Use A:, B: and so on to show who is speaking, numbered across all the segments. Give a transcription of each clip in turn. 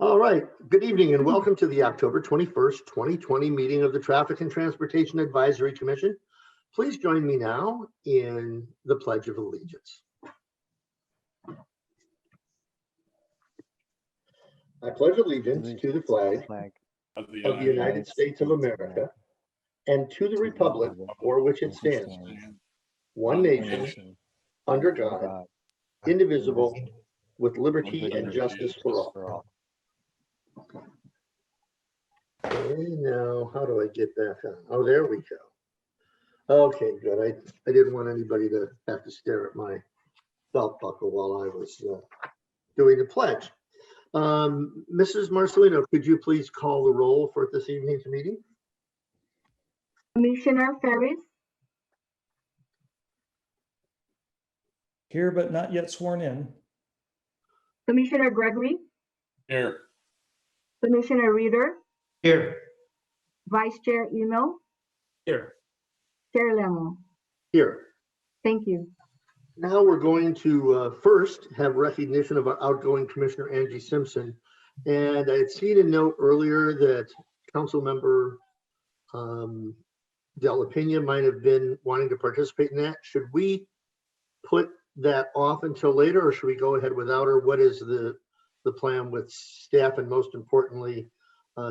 A: All right, good evening and welcome to the October 21st, 2020 meeting of the Traffic and Transportation Advisory Commission. Please join me now in the Pledge of Allegiance. I pledge allegiance to the flag of the United States of America and to the republic for which it stands, one nation, under God, indivisible, with liberty and justice for all. Okay, now how do I get back on? Oh, there we go. Okay, good. I didn't want anybody to have to stare at my belt buckle while I was doing the pledge. Mrs. Marcelino, could you please call the roll for this evening's meeting?
B: Commissioner Ferris,
C: Here, but not yet sworn in.
B: Commissioner Gregory,
D: Here.
B: Commissioner Reader,
D: Here.
B: Vice Chair Eno,
D: Here.
B: Chair Lemo.
A: Here.
B: Thank you.
A: Now we're going to first have recognition of our outgoing Commissioner Angie Simpson. And I had seen a note earlier that Council Member Della Pena might have been wanting to participate in that. Should we put that off until later, or should we go ahead without her? What is the plan with staff and most importantly,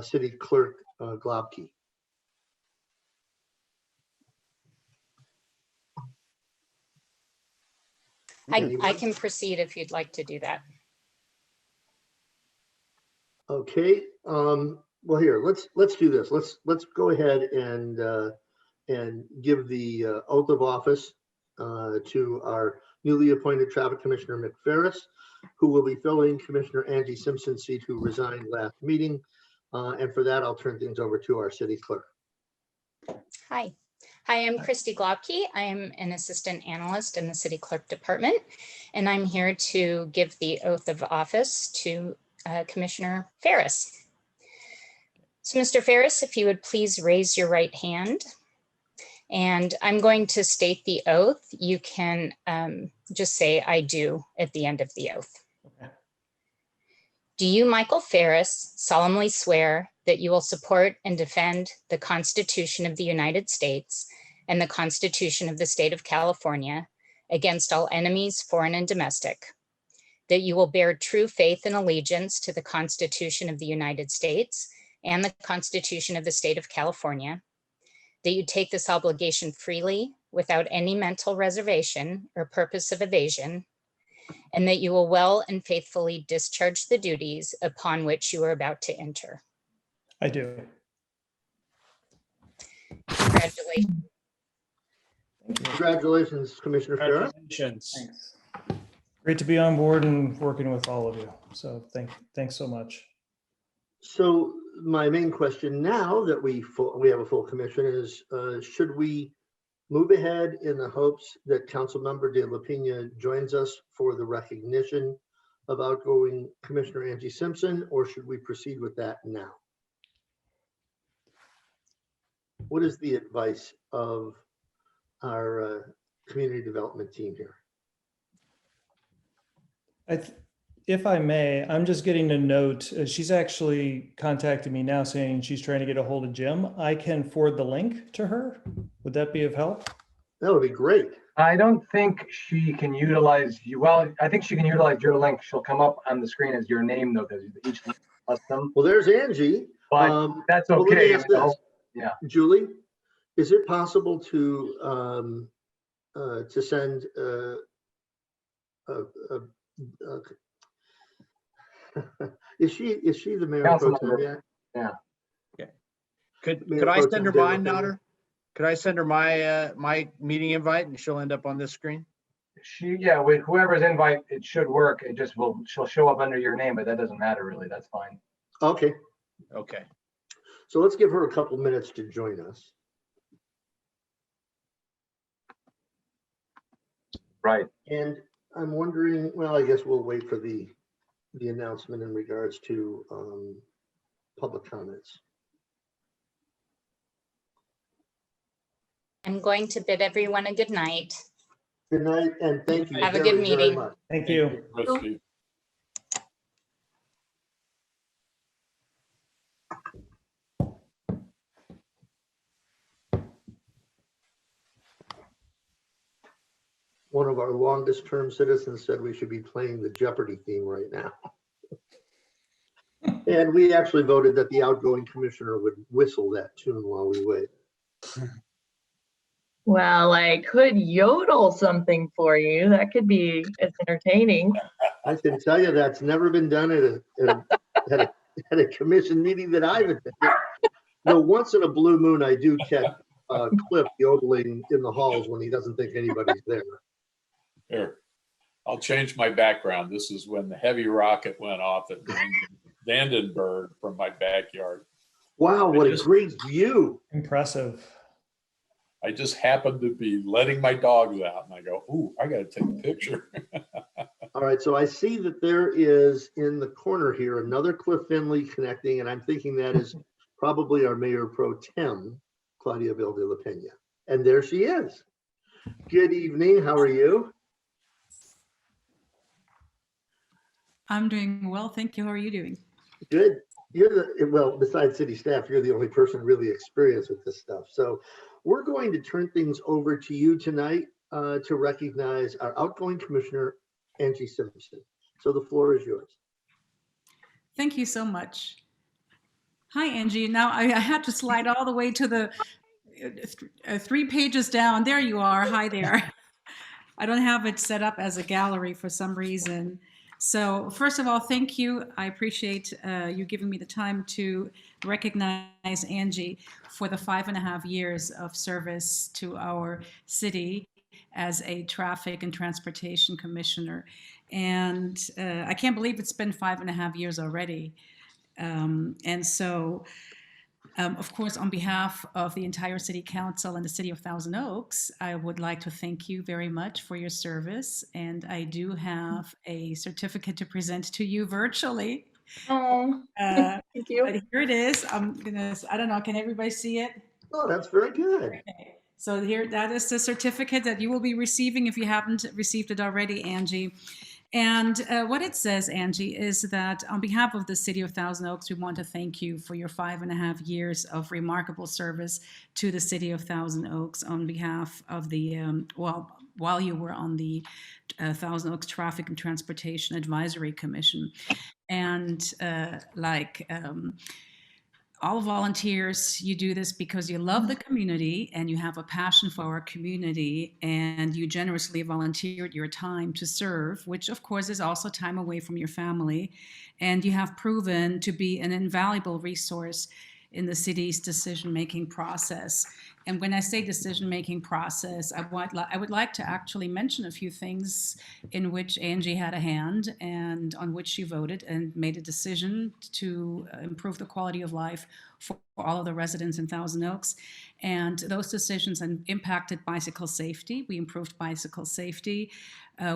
A: City Clerk Globke?
E: I can proceed if you'd like to do that.
A: Okay. Well, here, let's do this. Let's go ahead and give the oath of office to our newly appointed Traffic Commissioner Mick Ferris, who will be filling Commissioner Angie Simpson's seat, who resigned last meeting. And for that, I'll turn things over to our city clerk.
E: Hi, I'm Christy Globke. I am an assistant analyst in the City Clerk Department, and I'm here to give the oath of office to Commissioner Ferris. So Mr. Ferris, if you would please raise your right hand. And I'm going to state the oath. You can just say "I do" at the end of the oath.
C: Okay.
E: Do you, Michael Ferris, solemnly swear that you will support and defend the Constitution of the United States and the Constitution of the State of California against all enemies, foreign and domestic, that you will bear true faith and allegiance to the Constitution of the United States and the Constitution of the State of California, that you take this obligation freely without any mental reservation or purpose of evasion, and that you will well and faithfully discharge the duties upon which you are about to enter?
C: I do.
E: Congratulations.
A: Congratulations, Commissioner Ferris.
D: Congratulations.
C: Thanks. Great to be on board and working with all of you. So thanks so much.
A: So my main question now that we have a full commission is, should we move ahead in the hopes that Councilmember Della Pena joins us for the recognition of outgoing Commissioner Angie Simpson, or should we proceed with that now? What is the advice of our community development team here?
C: If I may, I'm just getting a note. She's actually contacted me now saying she's trying to get a hold of Jim. I can forward the link to her. Would that be of help?
A: That would be great.
F: I don't think she can utilize you. Well, I think she can utilize your link. She'll come up on the screen as your name, though, because each link is custom.
A: Well, there's Angie.
F: But that's
A: well, let me
F: okay.
A: ask this.
F: Yeah.
A: Julie, is it possible to send is she the mayor pro tem yet?
F: Yeah.
D: Okay. Could I send her mine, Nutter? Could I send her my meeting invite and she'll end up on this screen?
F: With whoever's invite, it should work. It just she'll show up under your name, but that doesn't matter really. That's fine.
A: Okay.
D: Okay.
A: So let's give her a couple minutes to join us.
F: Right.
A: And I'm wondering, well, I guess we'll wait for the announcement in regards to public comments.
E: I'm going to bid everyone a good night.
A: Good night, and thank you.
E: Have a good
A: very
E: meeting.
A: much.
C: Thank you.
D: Christy.
A: one of our longest term citizens said we should be playing the Jeopardy theme right now. And we actually voted that the outgoing commissioner would whistle that tune while we wait.
G: Well, I could yodel something for you. That could be as entertaining.
A: I can tell you that's never been done at a commission meeting that I've attended. Though once in a blue moon, I do catch Cliff yodeling in the halls when he doesn't think anybody's there.
H: Here, I'll change my background. This is when the heavy rocket went off at Vandenberg from my backyard.
A: Wow, what a great view.
C: Impressive.
H: I just happened to be letting my dogs out and I go, ooh, I gotta take a picture.
A: All right, so I see that there is in the corner here another Cliff Finley connecting, and I'm thinking that is probably our Mayor Pro Tem, Claudia Vil de la Pena. And there she is. Good evening, how are you?
I: I'm doing well, thank you. How are you doing?
A: Good. Well, besides city staff, you're the only person really experienced with this stuff. So we're going to turn things over to you tonight to recognize our outgoing commissioner, Angie Simpson. So the floor is yours.
I: Thank you so much. Hi, Angie. Now I had to slide all the way to the 3 pages down. There you are. Hi there. I don't have it set up as a gallery for some reason. So first of all, thank you. I appreciate you giving me the time to recognize Angie for the 5.5 years of service to our city as a traffic and transportation commissioner. And I can't believe it's been 5.5 years already. And so, of course, on behalf of the entire City Council and the City of Thousand Oaks, I would like to thank you very much for your service. And I do have a certificate to present to you virtually.
G: Oh, thank you.
I: But here it is. I don't know, can everybody see it?
A: Oh, that's very good.
I: Okay. So here, that is the certificate that you will be receiving if you haven't received it already, Angie. And what it says, Angie, is that on behalf of the City of Thousand Oaks, we want to thank you for your 5.5 years of remarkable service to the City of Thousand Oaks on behalf of the, while you were on the Thousand Oaks Traffic and Transportation Advisory Commission. And all volunteers, you do this because you love the community and you have a passion for our community, and you generously volunteered your time to serve, which of course is also time away from your family. And you have proven to be an invaluable resource in the city's decision-making process. And when I say decision-making process, I would like to actually mention a few things in which Angie had a hand and on which she voted and made a decision to improve the quality of life for all of the residents in Thousand Oaks. And those decisions impacted bicycle safety. We improved bicycle safety.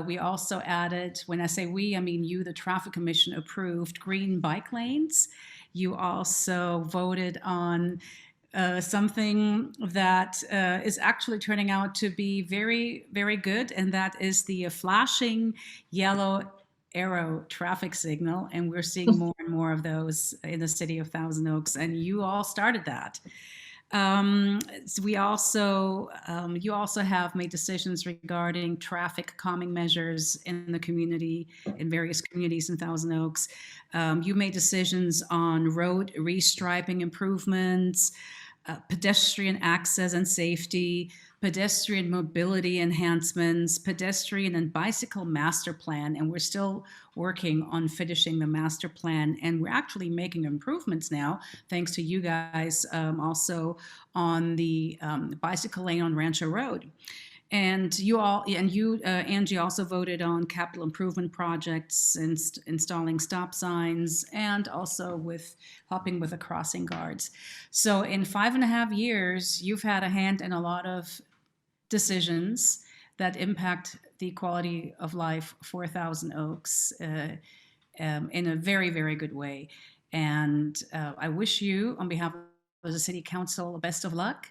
I: We also added, when I say we, I mean you, the Traffic Commission approved green bike lanes. You also voted on something that is actually turning out to be very, very good, and that is the flashing yellow arrow traffic signal. And we're seeing more and more of those in the City of Thousand Oaks, and you all started that. So you also have made decisions regarding traffic calming measures in the community, in various communities in Thousand Oaks. You made decisions on road restriping improvements, pedestrian access and safety, pedestrian mobility enhancements, pedestrian and bicycle master plan, and we're still working on finishing the master plan, and we're actually making improvements now, thanks to you guys, also on the bicycle lane on Rancho Road. And you, Angie, also voted on capital improvement projects, installing stop signs, and also with helping with the crossing guards. So in 5.5 years, you've had a hand in a lot of decisions that impact the quality of life for Thousand Oaks in a very, very good way. And I wish you, on behalf of the City Council, the best of luck.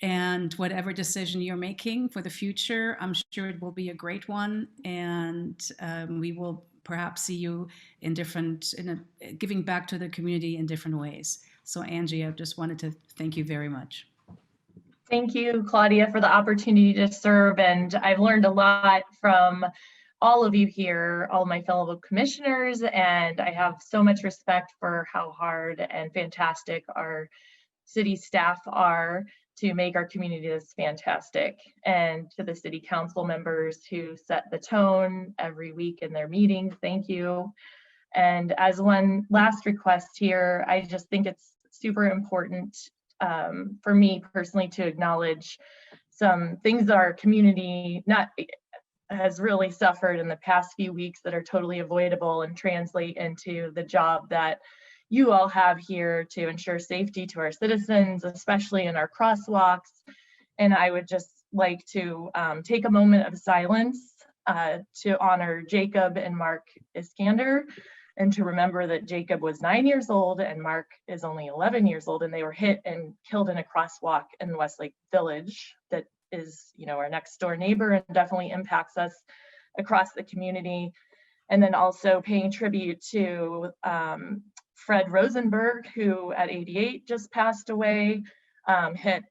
I: And whatever decision you're making for the future, I'm sure it will be a great one. And we will perhaps see you in giving back to the community in different ways. So Angie, I just wanted to thank you very much.
G: Thank you, Claudia, for the opportunity to serve. And I've learned a lot from all of you here, all my fellow commissioners, and I have so much respect for how hard and fantastic our city staff are to make our community this fantastic. And to the city council members who set the tone every week in their meetings, thank you. And as one last request here, I just think it's super important for me personally to acknowledge some things that our community has really suffered in the past few weeks that are totally avoidable and translate into the job that you all have here to ensure safety to our citizens, especially in our crosswalks. And I would just like to take a moment of silence to honor Jacob and Mark Iskander, and to remember that Jacob was 9 years old and Mark is only 11 years old, and they were hit and killed in a crosswalk in Westlake Village that is, our next door neighbor and definitely impacts us across the community. And then also paying tribute to Fred Rosenberg, who at 88 just passed away, hit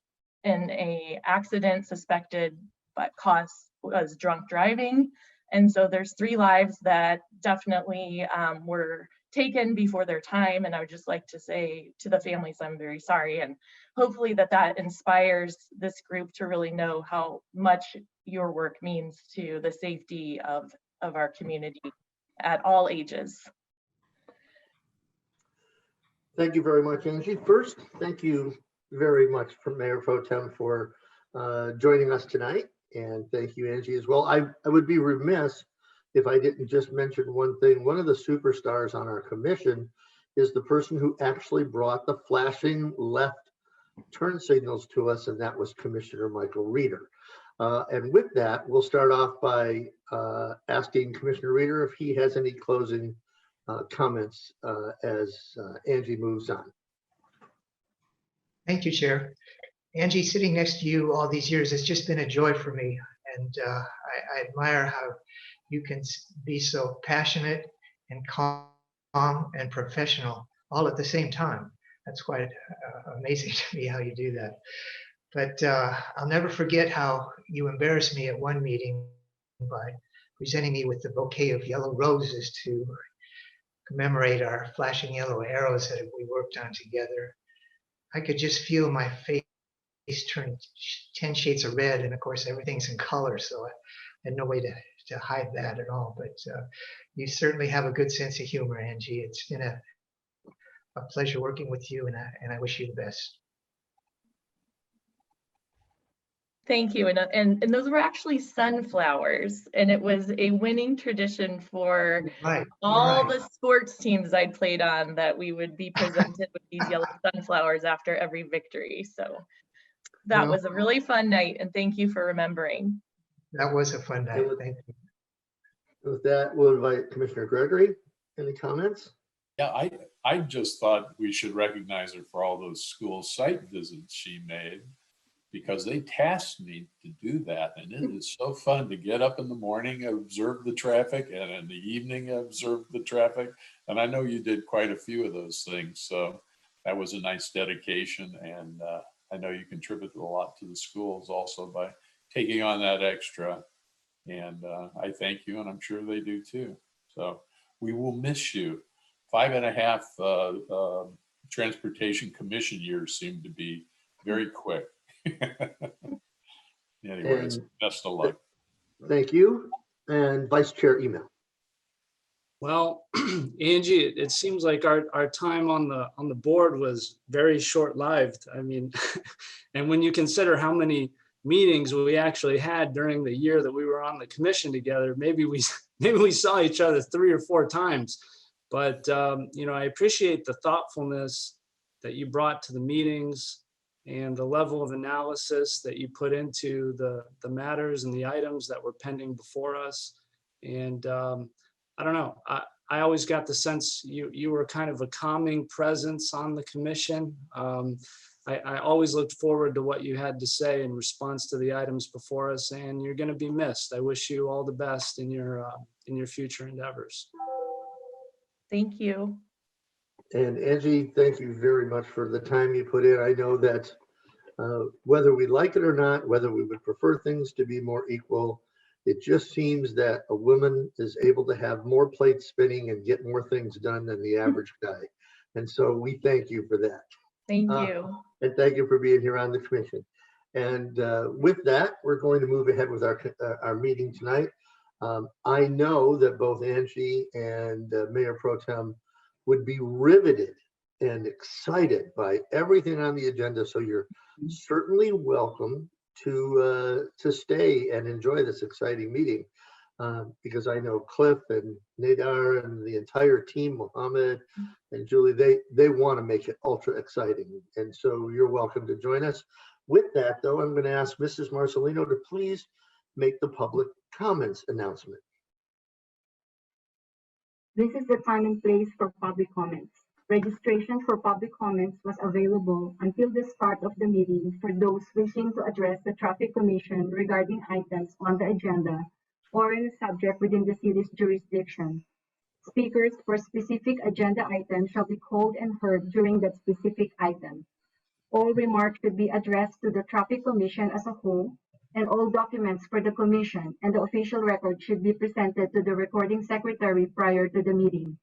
G: in a accident suspected but was drunk driving. And so there's 3 lives that definitely were taken before their time. And I would just like to say to the families, I'm very sorry. And hopefully that inspires this group to really know how much your work means to the safety of our community at all ages.
A: Thank you very much, Angie. First, thank you very much for Mayor Pro Tem for joining us tonight. And thank you, Angie, as well. I would be remiss if I didn't just mention one thing. One of the superstars on our commission is the person who actually brought the flashing left turn signals to us, and that was Commissioner Michael Reeder. And with that, we'll start off by asking Commissioner Reeder if he has any closing comments as Angie moves on.
J: Thank you, Chair. Angie, sitting next to you all these years has just been a joy for me. And I admire how you can be so passionate and calm and professional all at the same time. That's quite amazing to me how you do that. But I'll never forget how you embarrassed me at one meeting by presenting me with the bouquet of yellow roses to commemorate our flashing yellow arrows that we worked on together. I could just feel my face turn 10 shades of red, and of course everything's in color, so I had no way to hide that at all. But you certainly have a good sense of humor, Angie. It's been a pleasure working with you, and I wish you the best.
G: Thank you. And those were actually sunflowers, and it was a winning tradition for all the sports teams I'd played on that we would be presented with these yellow sunflowers after every victory. So that was a really fun night, and thank you for remembering.
J: That was a fun night. Thank you.
A: With that, we'll invite Commissioner Gregory. Any comments?
H: Yeah, I just thought we should recognize her for all those school site visits she made, because they tasked me to do that. And it is so fun to get up in the morning, observe the traffic, and in the evening, observe the traffic. And I know you did quite a few of those things. So that was a nice dedication. And I know you contribute a lot to the schools also by taking on that extra. And I thank you, and I'm sure they do too. So we will miss you. 5.5 transportation commission years seem to be very quick. Anyways, best of luck.
A: Thank you. And Vice Chair Email.
K: Well, Angie, it seems like our time on the board was very short-lived. I mean, and when you consider how many meetings we actually had during the year that we were on the commission together, maybe we saw each other 3 or 4 times. But I appreciate the thoughtfulness that you brought to the meetings and the level of analysis that you put into the matters and the items that were pending before us. And I don't know, I always got the sense you were kind of a calming presence on the commission. I always looked forward to what you had to say in response to the items before us, and you're going to be missed. I wish you all the best in your future endeavors.
G: Thank you.
A: And Angie, thank you very much for the time you put in. I know that Whether we like it or not, whether we would prefer things to be more equal, it just seems that a woman is able to have more plates spinning and get more things done than the average guy. And so we thank you for that.
G: Thank you.
A: And thank you for being here on the commission. And with that, we're going to move ahead with our meeting tonight. I know that both Angie and Mayor Pro Tem would be riveted and excited by everything on the agenda. So you're certainly welcome to stay and enjoy this exciting meeting. Because I know Cliff and Nadar and the entire team, Mohammed and Julie, they want to make it ultra exciting. And so you're welcome to join us. With that, though, I'm going to ask Mrs. Marcelino to please make the public comments announcement.
B: This is the time and place for public comments. Registration for public comments was available until the start of the meeting for those wishing to address the Traffic Commission regarding items on the agenda or in a subject within the city's jurisdiction. Speakers for specific agenda items shall be called and heard during that specific item. All remarks should be addressed to the Traffic Commission as a whole, and all documents for the commission and the official record should be presented to the recording secretary prior to the meeting.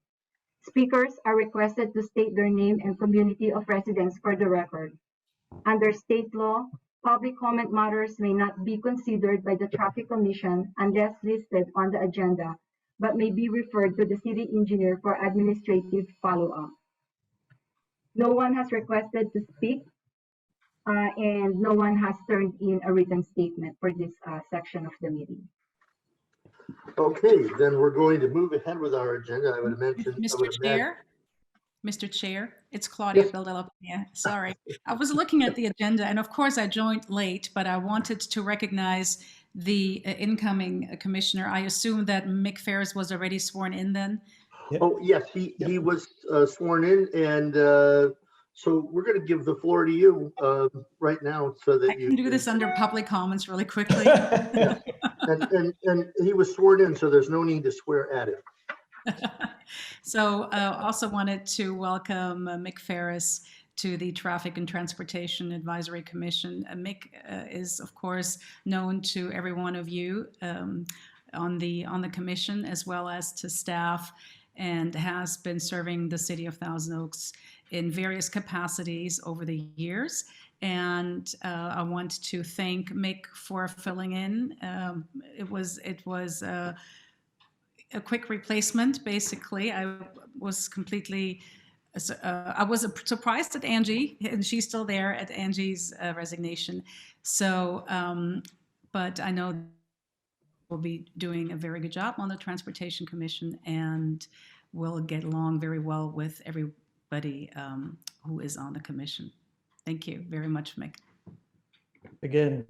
B: Speakers are requested to state their name and community of residence for the record. Under state law, public comment matters may not be considered by the Traffic Commission unless listed on the agenda, but may be referred to the city engineer for administrative follow-up. No one has requested to speak, and no one has turned in a written statement for this section of the meeting.
A: Okay, then we're going to move ahead with our agenda. I would mention.
I: Mr. Chair, it's Claudia
A: Yes.
I: Villalobos. Sorry, I was looking at the agenda, and of course I joined late, but I wanted to recognize the incoming commissioner. I assume that Mick Ferris was already sworn in then?
C: Yep.
A: Oh, yes, he was sworn in, and so we're going to give the floor to you right now so that
I: I can do this under public comments really quickly.
A: And he was sworn in, so there's no need to swear at him.
I: So also wanted to welcome Mick Ferris to the Traffic and Transportation Advisory Commission. Mick is, of course, known to every one of you on the commission as well as to staff, and has been serving the city of Thousand Oaks in various capacities over the years. And I want to thank Mick for filling in. It was a quick replacement, basically. I was completely, I was surprised at Angie, and she's still there, at Angie's resignation. So, but I know we'll be doing a very good job on the Transportation Commission, and we'll get along very well with everybody who is on the commission. Thank you very much, Mick.
C: Again,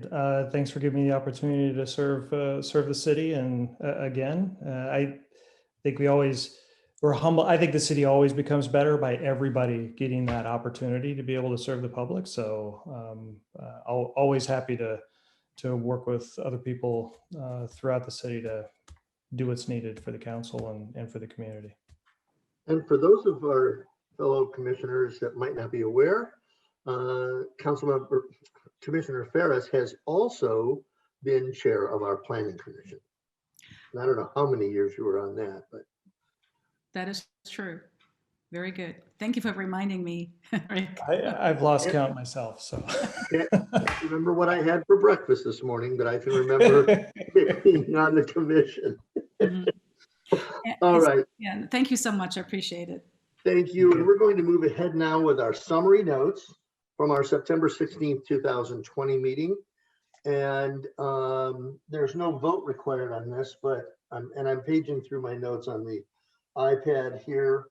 C: thanks for giving me the opportunity to serve the city. And again, I think we're humble. I think the city always becomes better by everybody getting that opportunity to be able to serve the public. So always happy to work with other people throughout the city to do what's needed for the council and for the community.
A: And for those of our fellow commissioners that might not be aware, Commissioner Ferris has also been chair of our planning commission. And I don't know how many years you were on that, but.
I: That is true. Very good. Thank you for reminding me, Rick.
C: I've lost count myself, so.
A: Can't remember what I had for breakfast this morning, but I can remember being on the commission.
I: Mhm.
A: All right.
I: Yeah, thank you so much. I appreciate it.
A: Thank you. And we're going to move ahead now with our summary notes from our September 16th, 2020 meeting. And there's no vote required on this, but I'm paging through my notes on the iPad here.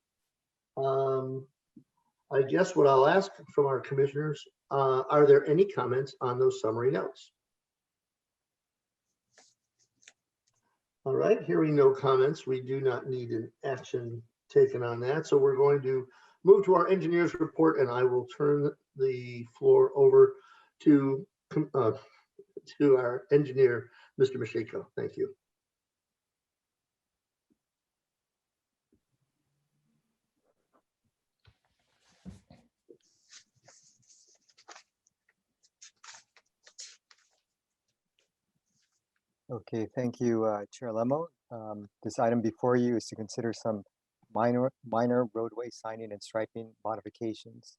A: I guess what I'll ask from our commissioners, are there any comments on those summary notes? All right, hearing no comments, we do not need an action taken on that. So we're going to move to our engineer's report, and I will turn the floor over to our engineer, Mr. Mashiko. Thank you.
L: Okay, thank you, Chair Lemo. This item before you is to consider some minor roadway signing and striping modifications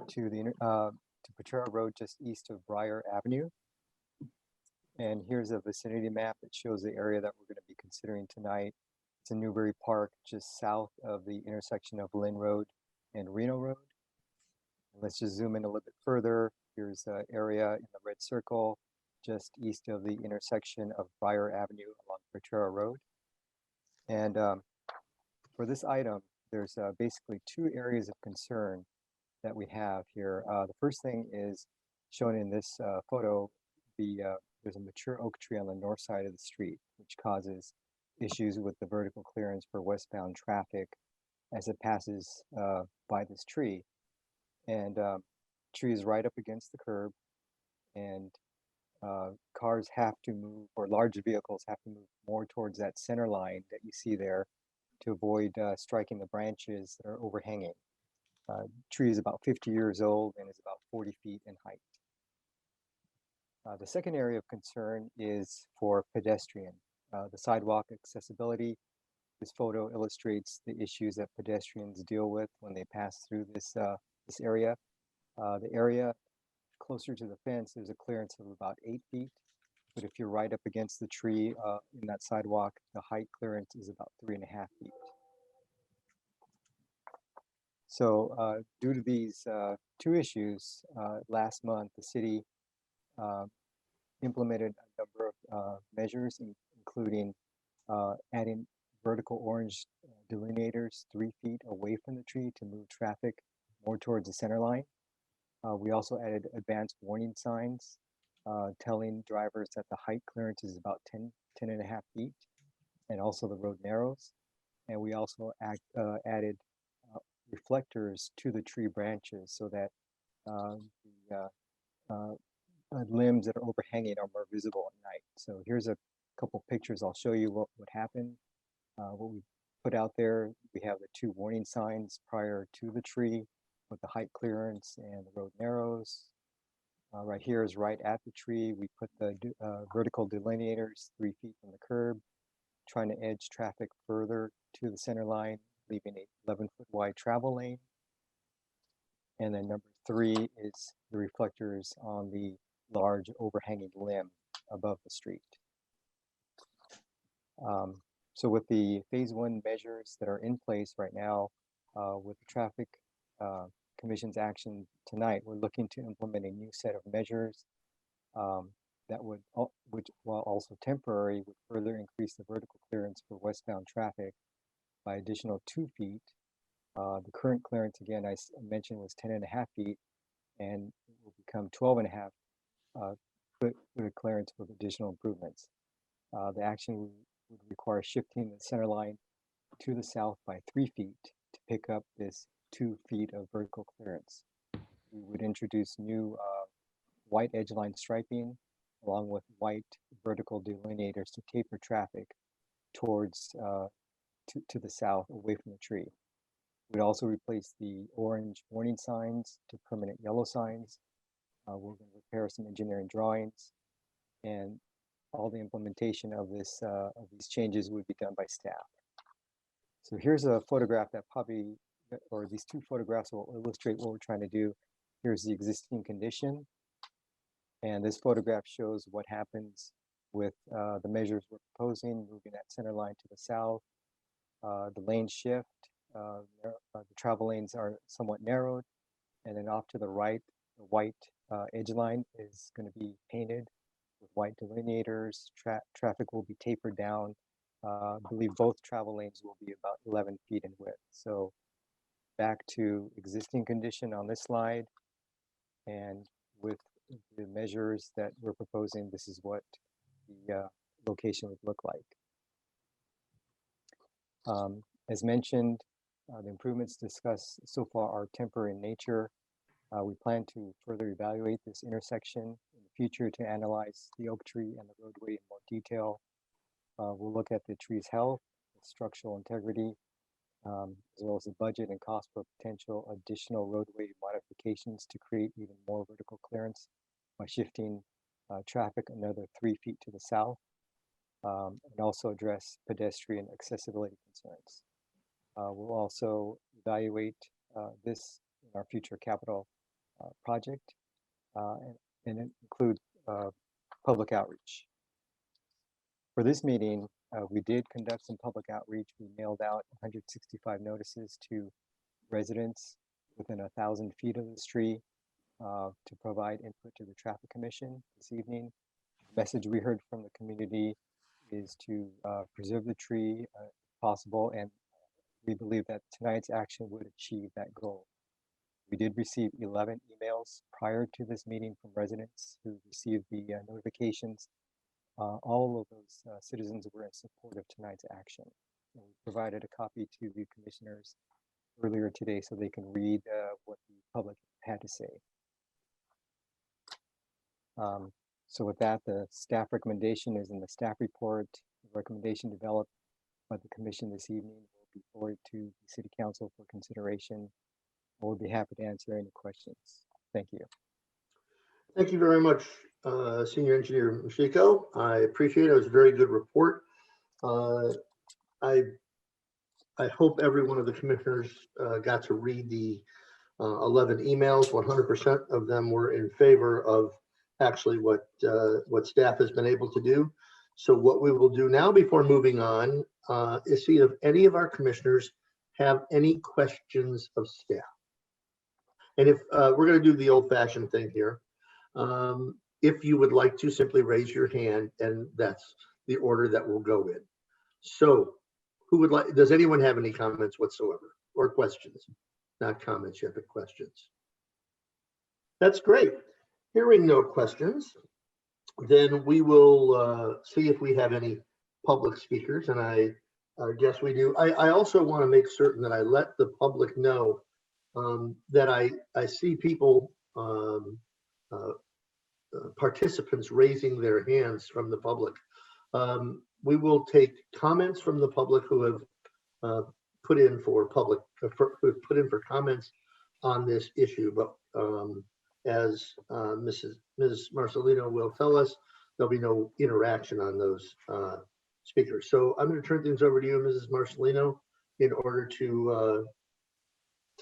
L: to to Potrero Road just east of Briar Avenue. And here's a vicinity map that shows the area that we're going to be considering tonight. It's in Newbury Park, just south of the intersection of Lynn Road and Reno Road. And let's just zoom in a little bit further. Here's an area in the red circle, just east of the intersection of Briar Avenue along Potrero Road. And for this item, there's basically two areas of concern that we have here. The first thing is shown in this photo. There's a mature oak tree on the north side of the street, which causes issues with the vertical clearance for westbound traffic as it passes by this tree. And tree is right up against the curb, and cars have to move, or large vehicles have to move more towards that center line that you see there to avoid striking the branches that are overhanging. Tree is about 50 years old and is about 40 feet in height. The second area of concern is for pedestrian. The sidewalk accessibility. This photo illustrates the issues that pedestrians deal with when they pass through this area. The area closer to the fence, there's a clearance of about 8 feet. But if you're right up against the tree in that sidewalk, the height clearance is about 3.5 feet. So due to these two issues, last month the city implemented a number of measures, including adding vertical orange delineators 3 feet away from the tree to move traffic more towards the center line. We also added advanced warning signs telling drivers that the height clearance is about 10.5 feet, and also the road narrows. And we also added reflectors to the tree branches so that the limbs that are overhanging are more visible at night. So here's a couple pictures. I'll show you what happened. What we put out there, we have the two warning signs prior to the tree with the height clearance and the road narrows. Right here is right at the tree. We put the vertical delineators 3 feet from the curb, trying to edge traffic further to the center line, leaving a 11-foot wide travel lane. And then number 3 is the reflectors on the large overhanging limb above the street. So with the phase 1 measures that are in place right now, with the Traffic Commission's action tonight, we're looking to implement a new set of measures that would, which while also temporary, would further increase the vertical clearance for westbound traffic by additional 2 feet. The current clearance, again, I mentioned, was 10.5 feet, and it will become 12.5 foot clearance with additional improvements. The action would require shifting the center line to the south by 3 feet to pick up this 2 feet of vertical clearance. We would introduce new white edge line striping along with white vertical delineators to taper traffic towards to the south away from the tree. We'd also replace the orange warning signs to permanent yellow signs. We're going to repair some engineering drawings, and all the implementation of these changes would be done by staff. So here's a photograph that probably, or these two photographs will illustrate what we're trying to do. Here's the existing condition, and this photograph shows what happens with the measures we're proposing, moving that center line to the south. The lane shift, the travel lanes are somewhat narrowed, and then off to the right, the white edge line is going to be painted with white delineators. Traffic will be tapered down. I believe both travel lanes will be about 11 feet in width. So back to existing condition on this slide, and with the measures that we're proposing, this is what the location would look like. As mentioned, the improvements discussed so far are temporary in nature. We plan to further evaluate this intersection in the future to analyze the oak tree and the roadway in more detail. We'll look at the tree's health, its structural integrity, as well as the budget and cost for potential additional roadway modifications to create even more vertical clearance by shifting traffic another 3 feet to the south. and also address pedestrian accessibility concerns. We'll also evaluate this in our future capital project and include public outreach. For this meeting, we did conduct some public outreach. We mailed out 165 notices to residents within 1,000 feet of this tree to provide input to the Traffic Commission this evening. The message we heard from the community is to preserve the tree if possible, and we believe that tonight's action would achieve that goal. We did receive 11 emails prior to this meeting from residents who received the notifications. All of those citizens were in support of tonight's action. And we provided a copy to the commissioners earlier today so they can read what the public had to say. So with that, the staff recommendation is in the staff report. The recommendation developed by the commission this evening will be forwarded to the City Council for consideration. We'll be happy to answer any questions. Thank you.
A: Thank you very much, Senior Engineer Mashiko. I appreciate it. It was a very good report. I hope every one of the commissioners got to read the 11 emails. 100% of them were in favor of actually what staff has been able to do. So what we will do now before moving on is see if any of our commissioners have any questions of staff. And if we're going to do the old-fashioned thing here, if you would like to simply raise your hand, and that's the order that we'll go in. So who would like, does anyone have any comments whatsoever or questions? Not comments yet, but questions. That's great. Hearing no questions, then we will see if we have any public speakers, and I guess we do. I also want to make certain that I let the public know that I see people, participants raising their hands from the public. We will take comments from the public who have put in for comments on this issue, but as Ms. Marcelino will tell us, there'll be no interaction on those speakers. So I'm going to turn things over to you, Mrs. Marcelino, in order to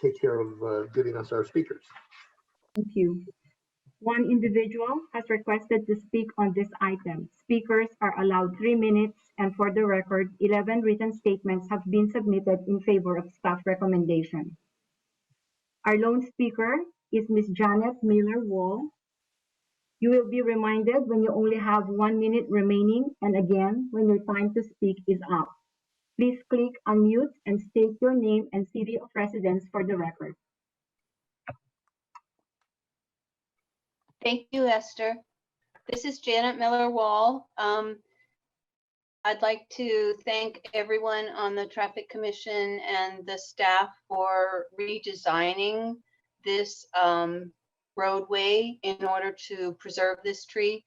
A: take care of giving us our speakers.
B: Thank you. One individual has requested to speak on this item. Speakers are allowed 3 minutes, and for the record, 11 written statements have been submitted in favor of staff recommendation. Our lone speaker is Ms. Janet Miller-Wall. You will be reminded when you only have 1 minute remaining, and again when your time to speak is up. Please click unmute and state your name and city of residence for the record.
M: Thank you, Esther. This is Janet Miller-Wall. I'd like to thank everyone on the Traffic Commission and the staff for redesigning this roadway in order to preserve this tree.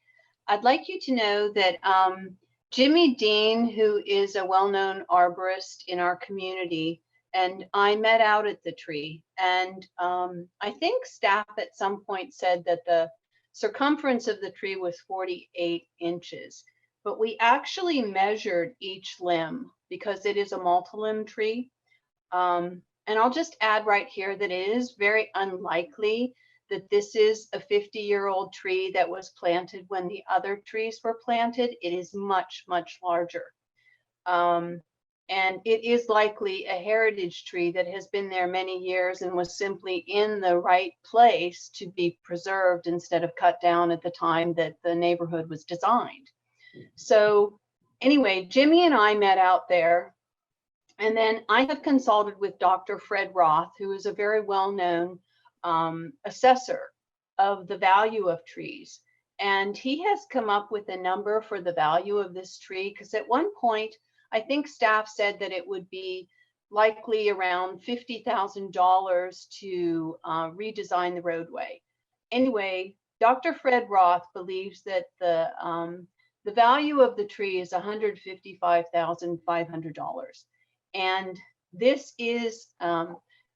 M: I'd like you to know that Jimmy Dean, who is a well-known arborist in our community, and I met out at the tree. And I think staff at some point said that the circumference of the tree was 48 inches, but we actually measured each limb because it is a multi-limb tree. And I'll just add right here that it is very unlikely that this is a 50-year-old tree that was planted when the other trees were planted. It is much, much larger. And it is likely a heritage tree that has been there many years and was simply in the right place to be preserved instead of cut down at the time that the neighborhood was designed. So anyway, Jimmy and I met out there, and then I have consulted with Dr. Fred Roth, who is a very well-known assessor of the value of trees. And he has come up with a number for the value of this tree, because at one point, I think staff said that it would be likely around $50,000 to redesign the roadway. Anyway, Dr. Fred Roth believes that the value of the tree is $155,500. And this is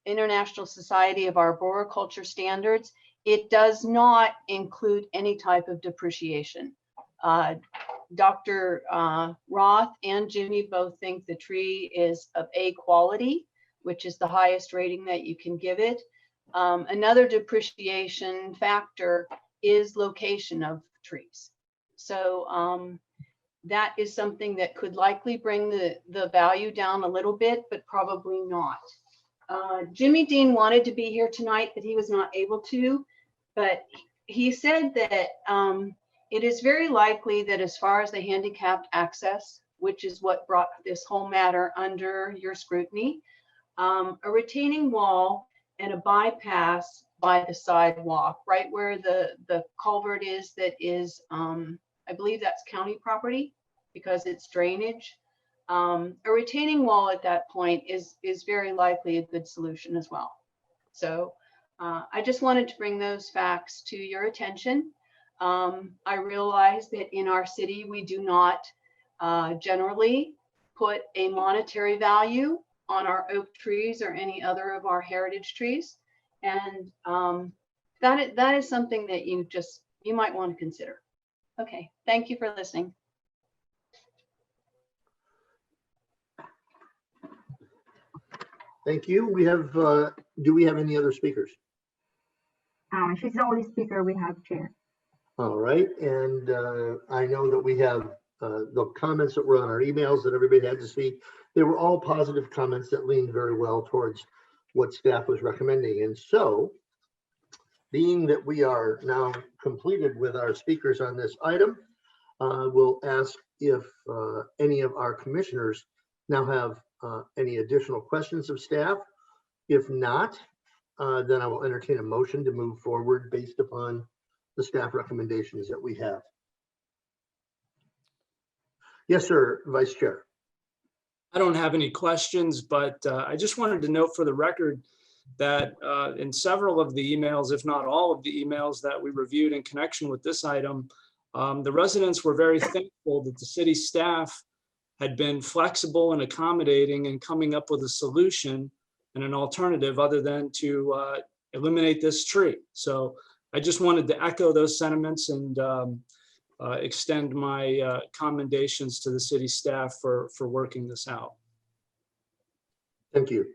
M: International Society of Arboriculture standards. It does not include any type of depreciation. Dr. Roth and Jimmy both think the tree is of A quality, which is the highest rating that you can give it. Another depreciation factor is location of trees. So that is something that could likely bring the value down a little bit, but probably not. Jimmy Dean wanted to be here tonight, but he was not able to. But he said that it is very likely that as far as the handicapped access, which is what brought this whole matter under your scrutiny, a retaining wall and a bypass by the sidewalk, right where the culvert is, that is, I believe that's county property because it's drainage. A retaining wall at that point is very likely a good solution as well. So I just wanted to bring those facts to your attention. I realize that in our city, we do not generally put a monetary value on our oak trees or any other of our heritage trees. And that is something that you might want to consider. Okay, thank you for listening.
A: Thank you. We have, do we have any other speakers?
B: She's the only speaker we have, Chair.
A: All right, and I know that we have the comments that were on our emails that everybody had to see. They were all positive comments that leaned very well towards what staff was recommending. And so, being that we are now completed with our speakers on this item, we'll ask if any of our commissioners now have any additional questions of staff. If not, then I will entertain a motion to move forward based upon the staff recommendations that we have. Yes, sir, Vice Chair.
K: I don't have any questions, but I just wanted to note for the record that in several of the emails, if not all of the emails that we reviewed in connection with this item, the residents were very thankful that the city staff had been flexible and accommodating and coming up with a solution and an alternative other than to eliminate this tree. So I just wanted to echo those sentiments and extend my commendations to the city staff for working this out.
A: Thank you.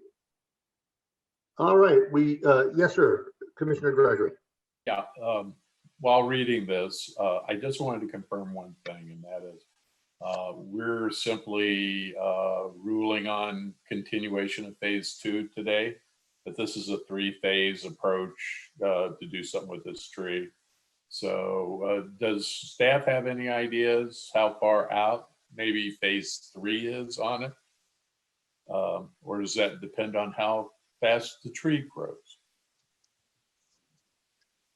A: All right, yes, sir, Commissioner Gregory.
H: Yeah, while reading this, I just wanted to confirm one thing, and that is we're simply ruling on continuation of phase 2 today, that this is a 3-phase approach to do something with this tree. So does staff have any ideas how far out maybe phase 3 is on it? Or does that depend on how fast the tree grows?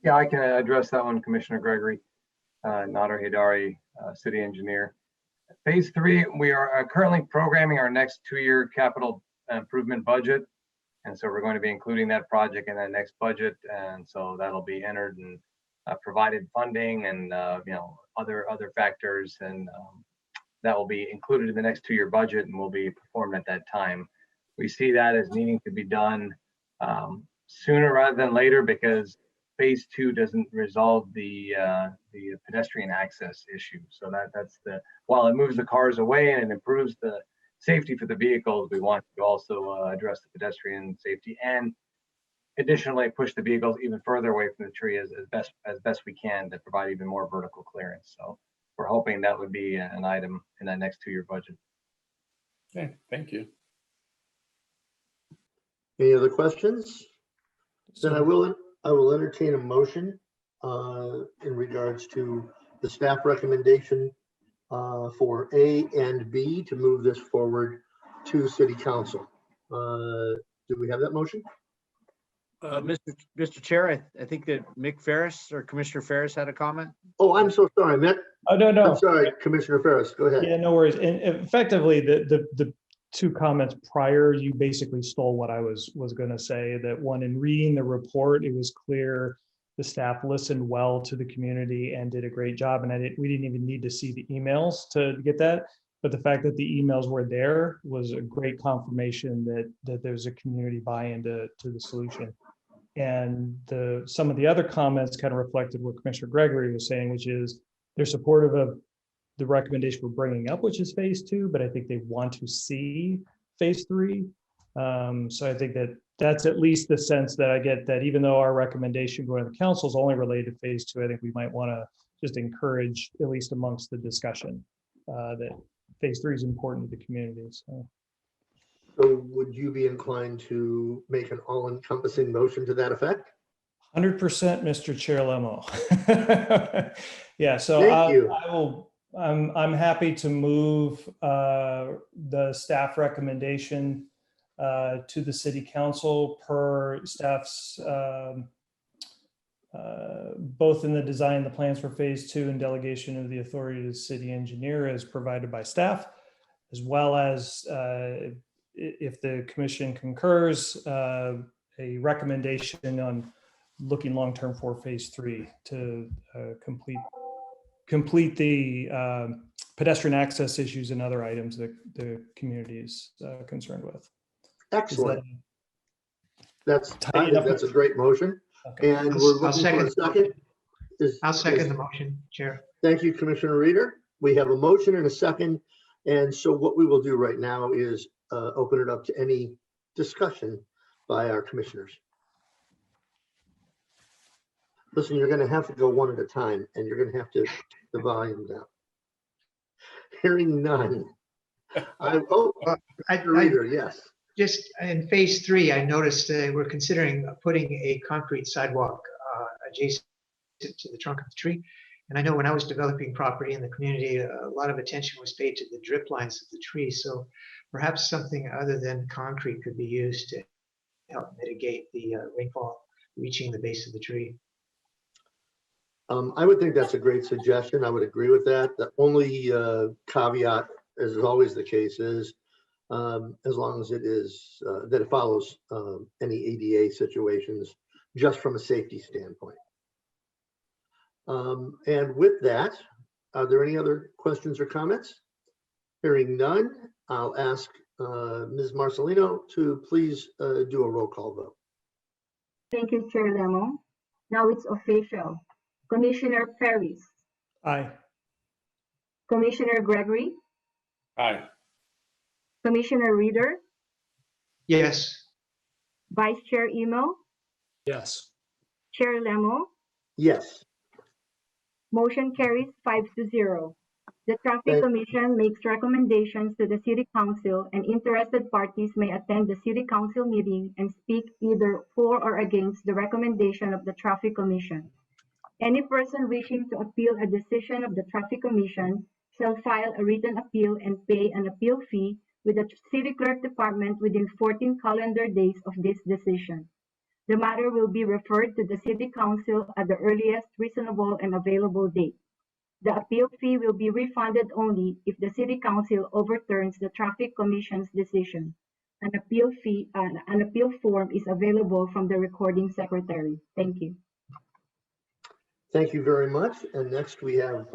F: Yeah, I can address that one, Commissioner Gregory. Nader Hidari, city engineer. Phase 3, we are currently programming our next 2-year capital improvement budget. And so we're going to be including that project in that next budget. And so that'll be entered and provided funding and other factors. And that will be included in the next 2-year budget and will be performed at that time. We see that as needing to be done sooner rather than later because phase 2 doesn't resolve the pedestrian access issue. So that's while it moves the cars away and it improves the safety for the vehicles, we want to also address the pedestrian safety and additionally push the vehicles even further away from the tree as best we can to provide even more vertical clearance. So we're hoping that would be an item in that next 2-year budget.
H: Okay, thank you.
A: Any other questions? Then I will entertain a motion in regards to the staff recommendation for A and B to move this forward to City Council. Do we have that motion?
D: Mr. Chair, I think that Mick Ferris or Commissioner Ferris had a comment.
A: Oh, I'm so sorry, Mick.
C: Oh, no.
A: I'm sorry, Commissioner Ferris, go ahead.
C: Yeah, no worries. And effectively, the 2 comments prior, you basically stole what I was going to say. That one, in reading the report, it was clear the staff listened well to the community and did a great job. And we didn't even need to see the emails to get that. But the fact that the emails were there was a great confirmation that there's a community buy-in to the solution. And some of the other comments kind of reflected what Commissioner Gregory was saying, which is they're supportive of the recommendation we're bringing up, which is phase 2, but I think they want to see phase 3. So I think that that's at least the sense that I get, that even though our recommendation going to the council is only related to phase 2, I think we might want to just encourage, at least amongst the discussion, that phase 3 is important to the community.
A: So would you be inclined to make an all-encompassing motion to that effect?
C: 100%, Mr. Chair Lemo. Yeah, so
A: Thank you.
C: I'm happy to move the staff recommendation to the city council per staff's both in the design, the plans for phase 2 and delegation of the authority to the city engineer as provided by staff, as well as if the commission concurs, a recommendation on looking long-term for phase 3 to complete the pedestrian access issues and other items that the community is concerned with.
A: Excellent. I think that's a great motion.
C: Okay.
A: And we're looking for a second.
J: I'll second the motion, Chair.
A: Thank you, Commissioner Reeder. We have a motion and a second. And so what we will do right now is open it up to any discussion by our commissioners. Listen, you're going to have to go one at a time, and you're going to have to keep the volume down. Hearing none. Reeder, yes.
J: Just in phase 3, I noticed we're considering putting a concrete sidewalk adjacent to the trunk of the tree. And I know when I was developing property in the community, a lot of attention was paid to the drip lines of the tree. So perhaps something other than concrete could be used to help mitigate the rainfall reaching the base of the tree.
A: I would think that's a great suggestion. I would agree with that. The only caveat, as is always the case, is as long as it is that it follows any ADA situations just from a safety standpoint. And with that, are there any other questions or comments? Hearing none, I'll ask Ms. Marcelino to please do a roll call vote.
B: Thank you, Chair Lemo. Now it's official. Commissioner Ferris,
C: Aye.
B: Commissioner Gregory,
H: Aye.
B: Commissioner Reeder,
J: Yes.
B: Vice Chair Emo,
K: Yes.
B: Chair Lemo.
A: Yes.
B: Motion carries 5-0. The Traffic Commission makes recommendations to the City Council, and interested parties may attend the City Council meeting and speak either for or against the recommendation of the Traffic Commission. Any person wishing to appeal a decision of the Traffic Commission shall file a written appeal and pay an appeal fee with the City Clerk Department within 14 calendar days of this decision. The matter will be referred to the City Council at the earliest reasonable and available date. The appeal fee will be refunded only if the City Council overturns the Traffic Commission's decision. An appeal form is available from the recording secretary. Thank you.
A: Thank you very much. And next we have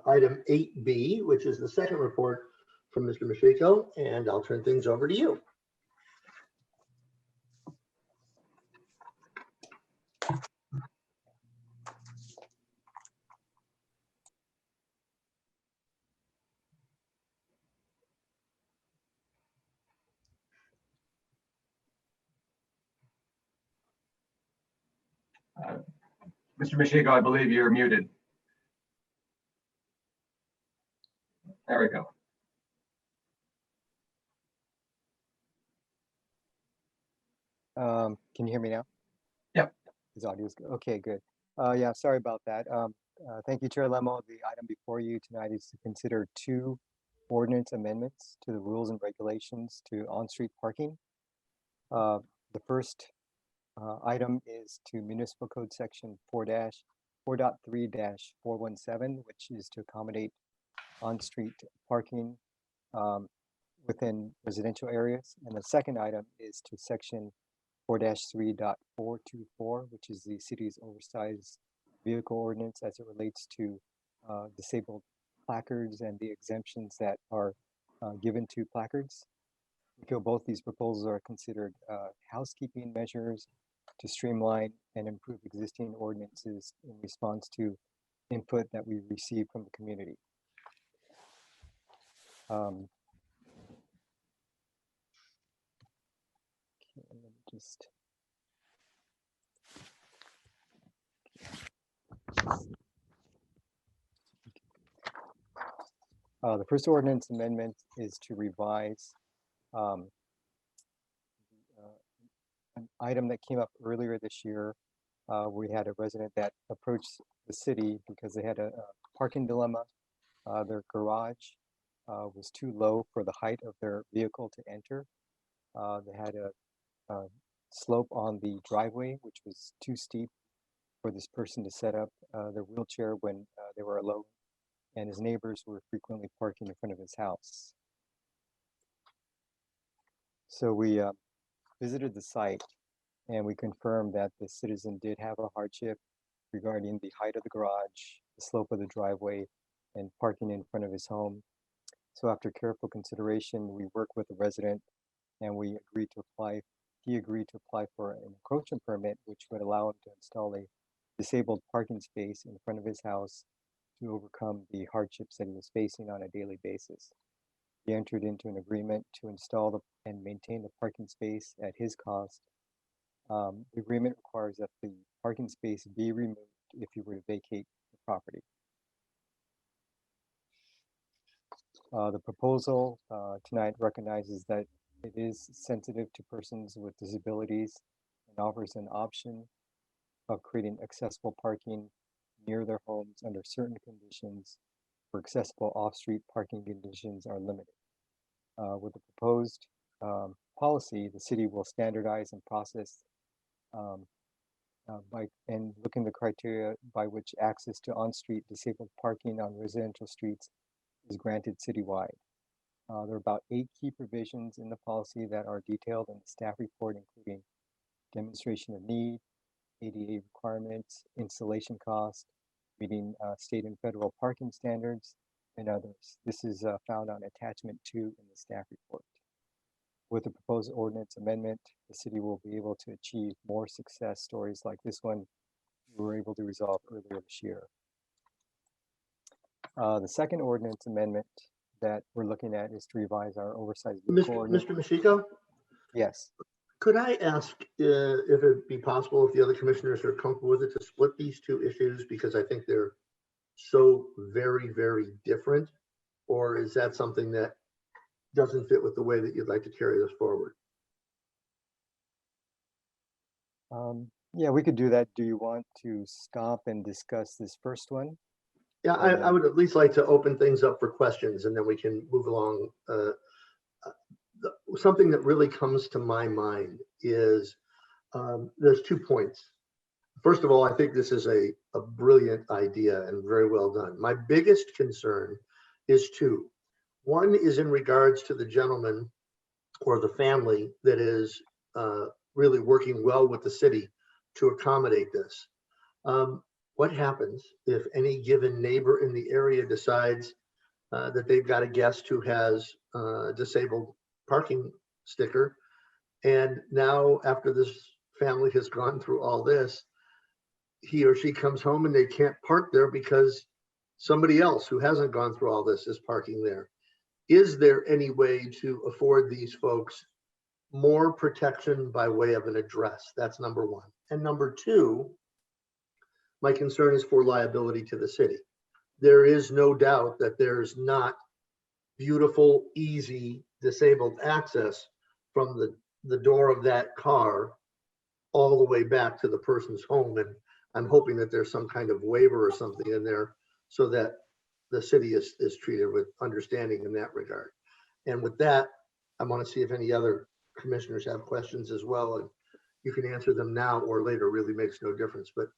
A: item 8B, which is the second report from Mr. Mashiko, and I'll turn things over to you.
F: Mr. Mashiko, I believe you're muted. There we go.
L: Can you hear me now?
F: Yep.
L: His audio is good. Okay, good. Yeah, sorry about that. Thank you, Chair Lemo. The item before you tonight is to consider 2 ordinance amendments to the rules and regulations to on-street parking. The first item is to Municipal Code Section 4-4.3-417, which is to accommodate on-street parking within residential areas. And the second item is to Section 4-3.424, which is the city's oversized vehicle ordinance as it relates to disabled placards and the exemptions that are given to placards. We feel both these proposals are considered housekeeping measures to streamline and improve existing ordinances in response to input that we received from the community. Okay, let me just. The first ordinance amendment is to revise um, an item that came up earlier this year. We had a resident that approached the city because they had a parking dilemma. Their garage was too low for the height of their vehicle to enter. They had a slope on the driveway, which was too steep for this person to set up their wheelchair when they were alone, and his neighbors were frequently parking in front of his house. So we visited the site and we confirmed that the citizen did have a hardship regarding the height of the garage, the slope of the driveway, and parking in front of his home. So after careful consideration, we worked with the resident and we agreed to apply. He agreed to apply for an encroachment permit, which would allow him to install a disabled parking space in front of his house to overcome the hardships that he was facing on a daily basis. He entered into an agreement to install and maintain the parking space at his cost. The agreement requires that the parking space be removed if you were to vacate the property. The proposal tonight recognizes that it is sensitive to persons with disabilities and offers an option of creating accessible parking near their homes under certain conditions where accessible off-street parking conditions are limited. With the proposed policy, the city will standardize and process and look in the criteria by which access to on-street disabled parking on residential streets is granted citywide. There are about 8 key provisions in the policy that are detailed in the staff report, including demonstration of need, ADA requirements, installation cost, meeting state and federal parking standards, and others. This is found on attachment 2 in the staff report. With the proposed ordinance amendment, the city will be able to achieve more success stories like this one we were able to resolve earlier this year. The second ordinance amendment that we're looking at is to revise our oversized vehicle ordinance.
A: Mr. Mashiko?
L: Yes.
A: Could I ask if it'd be possible, if the other commissioners are comfortable with it, to split these two issues, because I think they're so very, very different? Or is that something that doesn't fit with the way that you'd like to carry this forward?
L: Yeah, we could do that. Do you want to stop and discuss this first one?
A: Yeah, I would at least like to open things up for questions, and then we can move along. Something that really comes to my mind is there's 2 points. First of all, I think this is a brilliant idea and very well done. My biggest concern is 2. One is in regards to the gentleman or the family that is really working well with the city to accommodate this. What happens if any given neighbor in the area decides that they've got a guest who has a disabled parking sticker, and now after this family has gone through all this, he or she comes home and they can't park there because somebody else who hasn't gone through all this is parking there? Is there any way to afford these folks more protection by way of an address? That's number 1. And number 2, my concern is for liability to the city. There is no doubt that there's not beautiful, easy, disabled access from the door of that car all the way back to the person's home. And I'm hoping that there's some kind of waiver or something in there so that the city is treated with understanding in that regard. And with that, I want to see if any other commissioners have questions as well. And you can answer them now or later, really makes no difference. But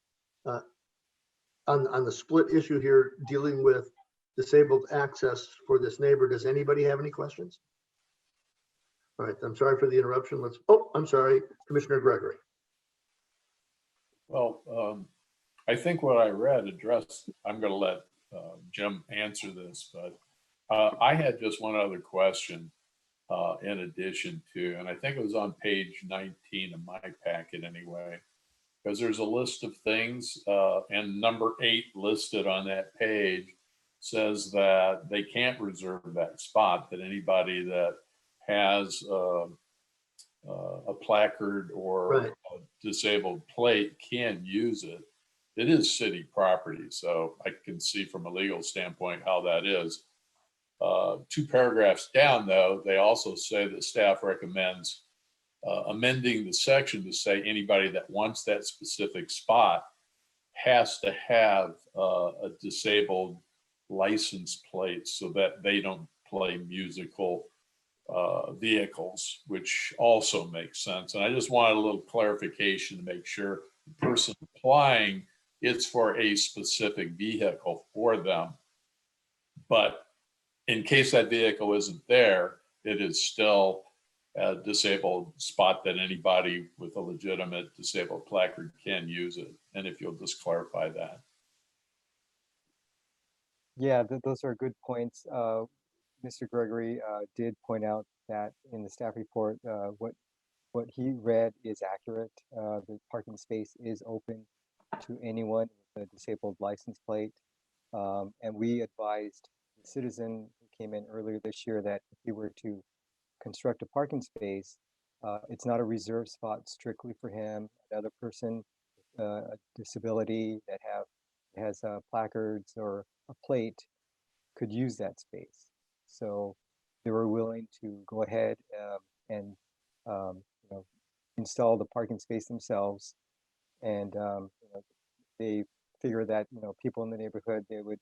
A: on the split issue here, dealing with disabled access for this neighbor, does anybody have any questions? All right, I'm sorry for the interruption. I'm sorry, Commissioner Gregory.
H: Well, I think what I read addressed, I'm going to let Jim answer this, but I had just one other question in addition to, and I think it was on page 19 of my packet anyway, because there's a list of things and number 8 listed on that page says that they can't reserve that spot, that anybody that has a placard or
A: Right.
H: a disabled plate can use it. It is city property, so I can see from a legal standpoint how that is. 2 paragraphs down, though, they also say that staff recommends amending the section to say anybody that wants that specific spot has to have a disabled license plate so that they don't play musical vehicles, which also makes sense. And I just wanted a little clarification to make sure the person applying, it's for a specific vehicle for them. But in case that vehicle isn't there, it is still a disabled spot that anybody with a legitimate disabled placard can use it. And if you'll just clarify that.
L: Yeah, those are good points. Mr. Gregory did point out that in the staff report, what he read is accurate. The parking space is open to anyone with a disabled license plate. And we advised the citizen who came in earlier this year that if he were to construct a parking space, it's not a reserved spot strictly for him. Another person with a disability that has placards or a plate could use that space. So they were willing to go ahead and install the parking space themselves. And they figure that people in the neighborhood, they would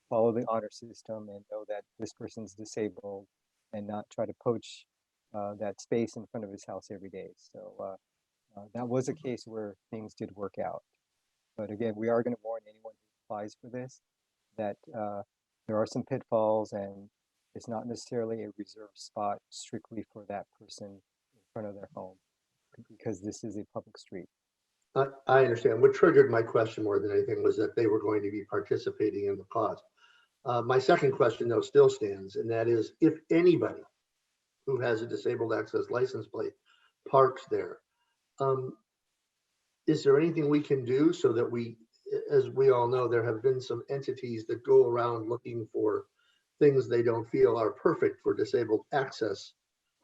L: follow the honor system and know that this person's disabled and not try to poach that space in front of his house every day. So that was a case where things did work out. But again, we are going to warn anyone who applies for this that there are some pitfalls, and it's not necessarily a reserved spot strictly for that person in front of their home, because this is a public street.
A: I understand. What triggered my question more than anything was that they were going to be participating in the cost. My second question, though, still stands, and that is, if anybody who has a disabled access license plate parks there, is there anything we can do so that we, as we all know, there have been some entities that go around looking for things they don't feel are perfect for disabled access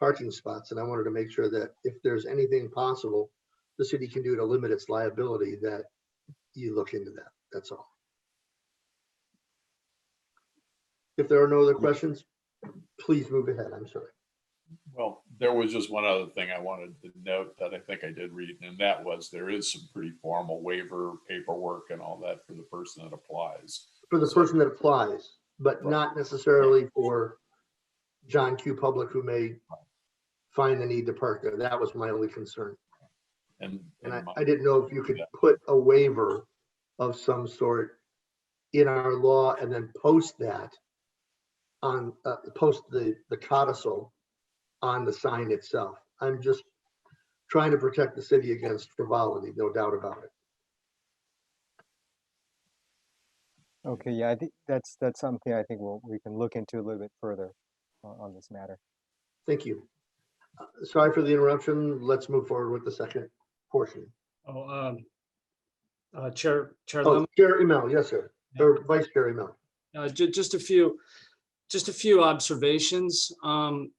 A: parking spots. And I wanted to make sure that if there's anything possible the city can do to limit its liability, that you look into that. That's all. If there are no other questions, please move ahead. I'm sorry.
H: Well, there was just one other thing I wanted to note that I think I did read, and that was there is some pretty formal waiver paperwork and all that for the person that applies.
A: For the person that applies, but not necessarily for John Q. Public, who may find the need to park there. That was my only concern. And I didn't know if you could put a waiver of some sort in our law and then post that on, post the codicil on the sign itself. I'm just trying to protect the city against frivolity, no doubt about it.
L: Okay, yeah, I think that's something I think we can look into a little bit further on this matter.
A: Thank you. Sorry for the interruption. Let's move forward with the second portion.
K: Chair
A: Oh, Chair Emel, yes, sir. Or Vice Chair Emel.
K: just a few observations. On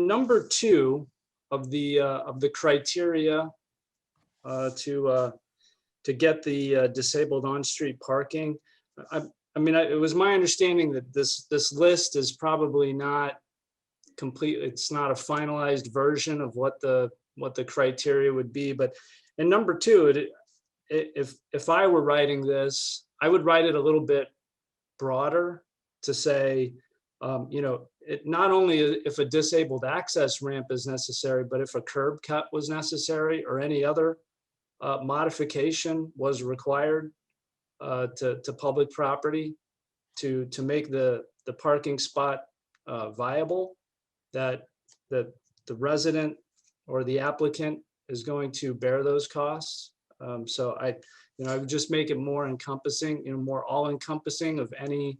K: number 2 of the criteria to get the disabled on-street parking, I mean, it was my understanding that this list is probably not complete. It's not a finalized version of what the criteria would be. But in number 2, if I were writing this, I would write it a little bit broader to say, it not only if a disabled access ramp is necessary, but if a curb cut was necessary or any other modification was required to public property to make the parking spot viable, that the resident or the applicant is going to bear those costs. So I would just make it more encompassing, more all-encompassing of any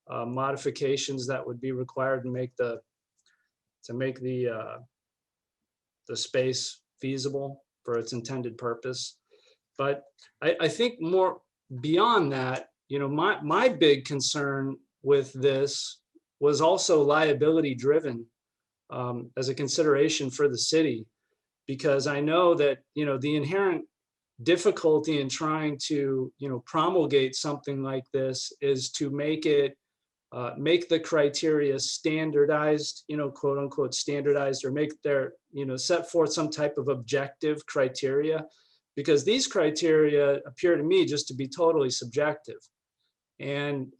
K: modifications that would be required to make the space feasible for its intended purpose. But I think more beyond that, my big concern with this was also liability driven as a consideration for the city, because I know that, the inherent difficulty in trying to, promulgate something like this is to make the criteria standardized, quote unquote standardized, or make their, set forth some type of objective criteria, because these criteria appear to me just to be totally subjective. And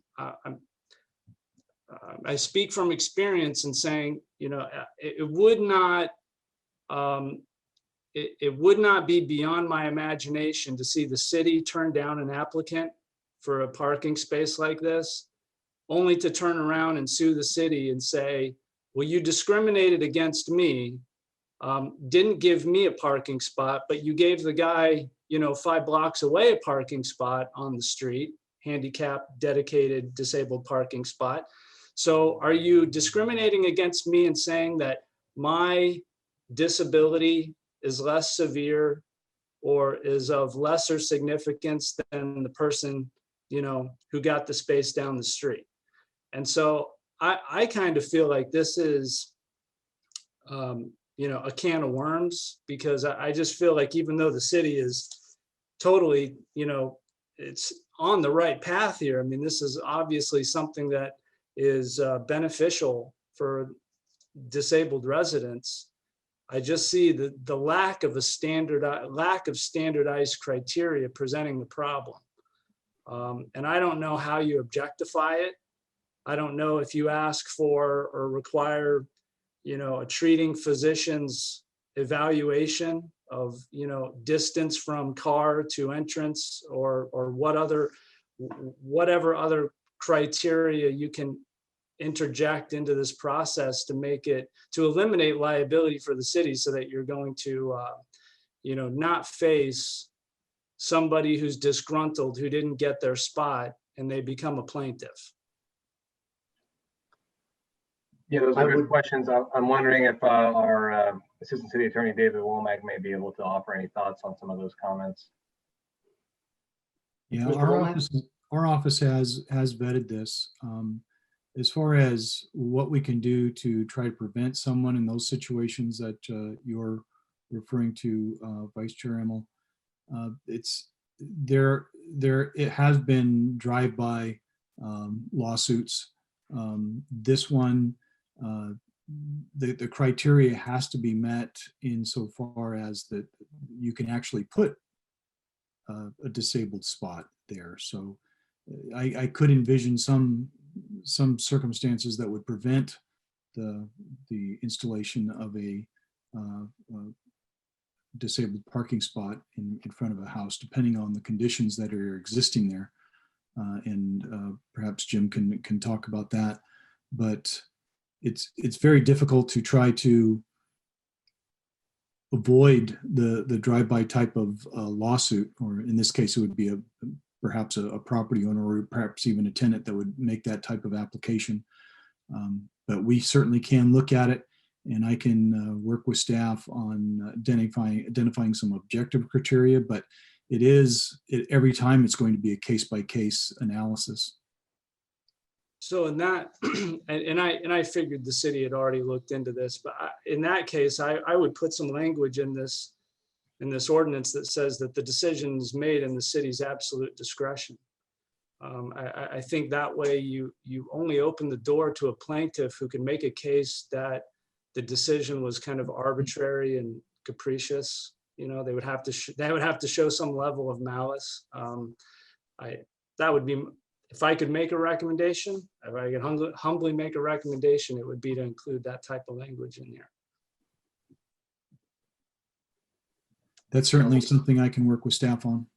K: I speak from experience in saying, it would not be beyond my imagination to see the city turn down an applicant for a parking space like this, only to turn around and sue the city and say, well, you discriminated against me, didn't give me a parking spot, but you gave the guy, 5 blocks away a parking spot on the street, handicapped, dedicated, disabled parking spot. So are you discriminating against me and saying that my disability is less severe or is of lesser significance than the person, who got the space down the street? And so I kind of feel like this is, a can of worms, because I just feel like even though the city is totally, it's on the right path here. I mean, this is obviously something that is beneficial for disabled residents. I just see the lack of standardized criteria presenting the problem. And I don't know how you objectify it. I don't know if you ask for or require, a treating physician's evaluation of, distance from car to entrance, or whatever other criteria you can interject into this process to eliminate liability for the city, so that you're going to, not face somebody who's disgruntled, who didn't get their spot, and they become a plaintiff.
F: Yeah, those are good questions. I'm wondering if our Assistant City Attorney, David Womack, may be able to offer any thoughts on some of those comments.
N: Yeah,
A: Mr. Womack?
N: our office has vetted this. As far as what we can do to try to prevent someone in those situations that you're referring to, Vice Chair Emmel, it has been drive-by lawsuits. This one, the criteria has to be met insofar as that you can actually put a disabled spot there. So I could envision some circumstances that would prevent the installation of a disabled parking spot in front of a house, depending on the conditions that are existing there. And perhaps Jim can talk about that. But it's very difficult to try to avoid the drive-by type of lawsuit, or in this case, it would be perhaps a property owner, or perhaps even a tenant that would make that type of application. But we certainly can look at it, and I can work with staff on identifying some objective criteria, but every time it's going to be a case-by-case analysis.
K: So in that, and I figured the city had already looked into this, but in that case, I would put some language in this ordinance that says that the decision is made in the city's absolute discretion. I think that way you only open the door to a plaintiff who can make a case that the decision was kind of arbitrary and capricious. They would have to show some level of malice. That would be, if I could make a recommendation, if I could humbly make a recommendation, it would be to include that type of language in there.
N: That's certainly something I can work with staff on.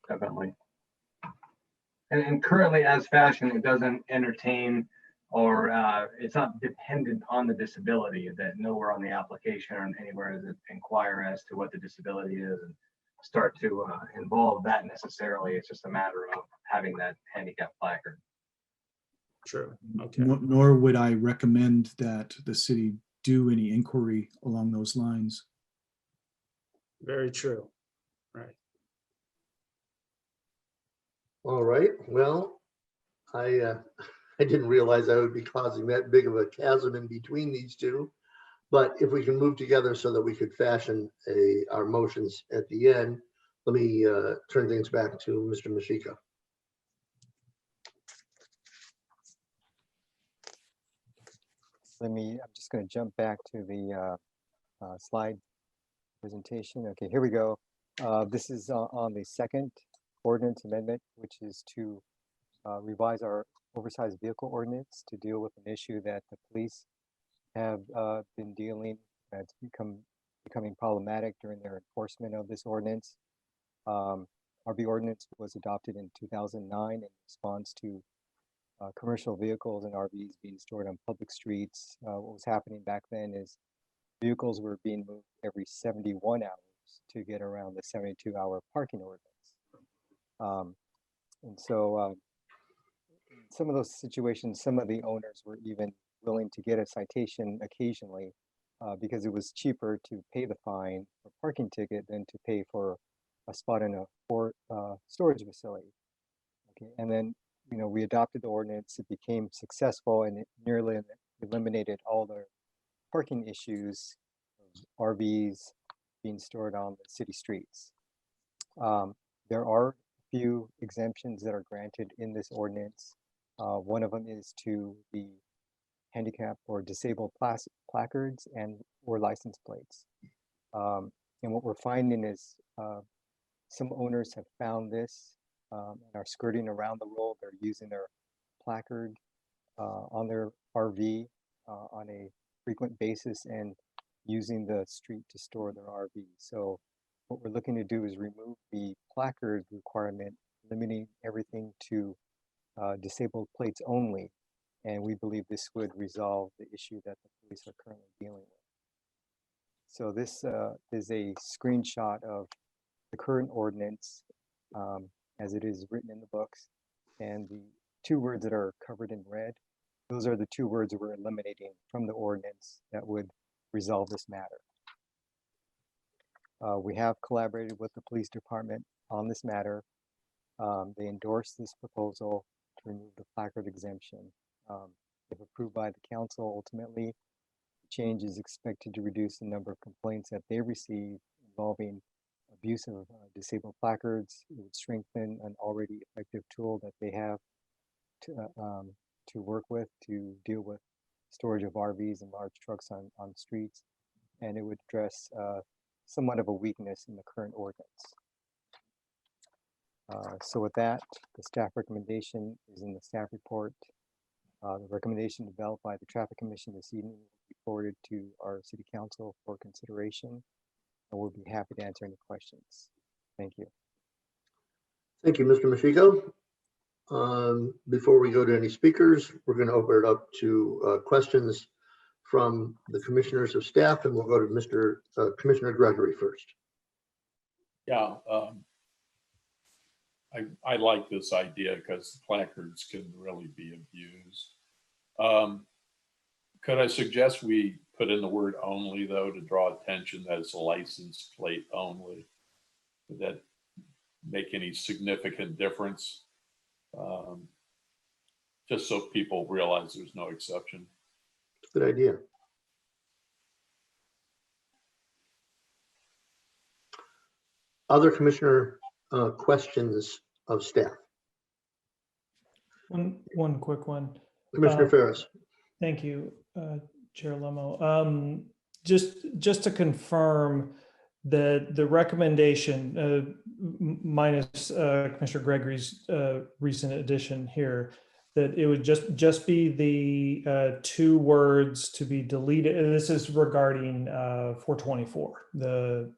F: Definitely. And currently, as fashioned, it doesn't entertain, or it's not dependent on the disability. That nowhere on the application or anywhere does it inquire as to what the disability is and start to involve that necessarily. It's just a matter of having that handicap placard.
K: True. Okay.
N: Nor would I recommend that the city do any inquiry along those lines.
K: Very true. Right.
A: All right, well, I didn't realize I would be causing that big of a chasm in between these two. But if we can move together so that we could fashion our motions at the end, let me turn things back to Mr. Mashika.
L: I'm just going to jump back to the slide presentation. Okay, here we go. This is on the second ordinance amendment, which is to revise our oversized vehicle ordinance to deal with an issue that the police have been dealing. It's becoming problematic during their enforcement of this ordinance. RV ordinance was adopted in 2009 in response to commercial vehicles and RVs being stored on public streets. What was happening back then is vehicles were being moved every 71 hours to get around the 72-hour parking ordinance. And so in some of those situations, some of the owners were even willing to get a citation occasionally because it was cheaper to pay the fine or parking ticket than to pay for a spot in a storage facility. Okay, and then we adopted the ordinance. It became successful, and it nearly eliminated all the parking issues of RVs being stored on the city streets. There are a few exemptions that are granted in this ordinance. One of them is to the handicap or disabled placards and or license plates. And what we're finding is some owners have found this and are skirting around the rule. They're using their placard on their RV on a frequent basis and using the street to store their RV. So what we're looking to do is remove the placard requirement, limiting everything to disabled plates only. And we believe this would resolve the issue that the police are currently dealing with. So this is a screenshot of the current ordinance as it is written in the books. And the two words that are covered in red, those are the two words we're eliminating from the ordinance that would resolve this matter. We have collaborated with the police department on this matter. They endorsed this proposal to remove the placard exemption. If approved by the council, ultimately, the change is expected to reduce the number of complaints that they receive involving abuse of disabled placards. It would strengthen an already effective tool that they have to work with to deal with storage of RVs and large trucks on streets. And it would address somewhat of a weakness in the current ordinance. So with that, the staff recommendation is in the staff report. The recommendation developed by the Traffic Commission this evening will be forwarded to our City Council for consideration, and we'll be happy to answer any questions. Thank you.
A: Thank you, Mr. Mashiko. Before we go to any speakers, we're going to open it up to questions from the commissioners of staff, and we'll go to Commissioner Gregory first.
H: Yeah, I like this idea because placards can really be abused. Could I suggest we put in the word only, though, to draw attention that it's a license plate only? Would that make any significant difference? Just so people realize there's no exception.
A: Good idea. Other commissioner questions of staff?
C: One quick one.
A: Commissioner Ferris.
C: Thank you, Chair Lemo. Just to confirm that the recommendation, minus Commissioner Gregory's recent addition here, that it would just be the two words to be deleted. And this is regarding 424, the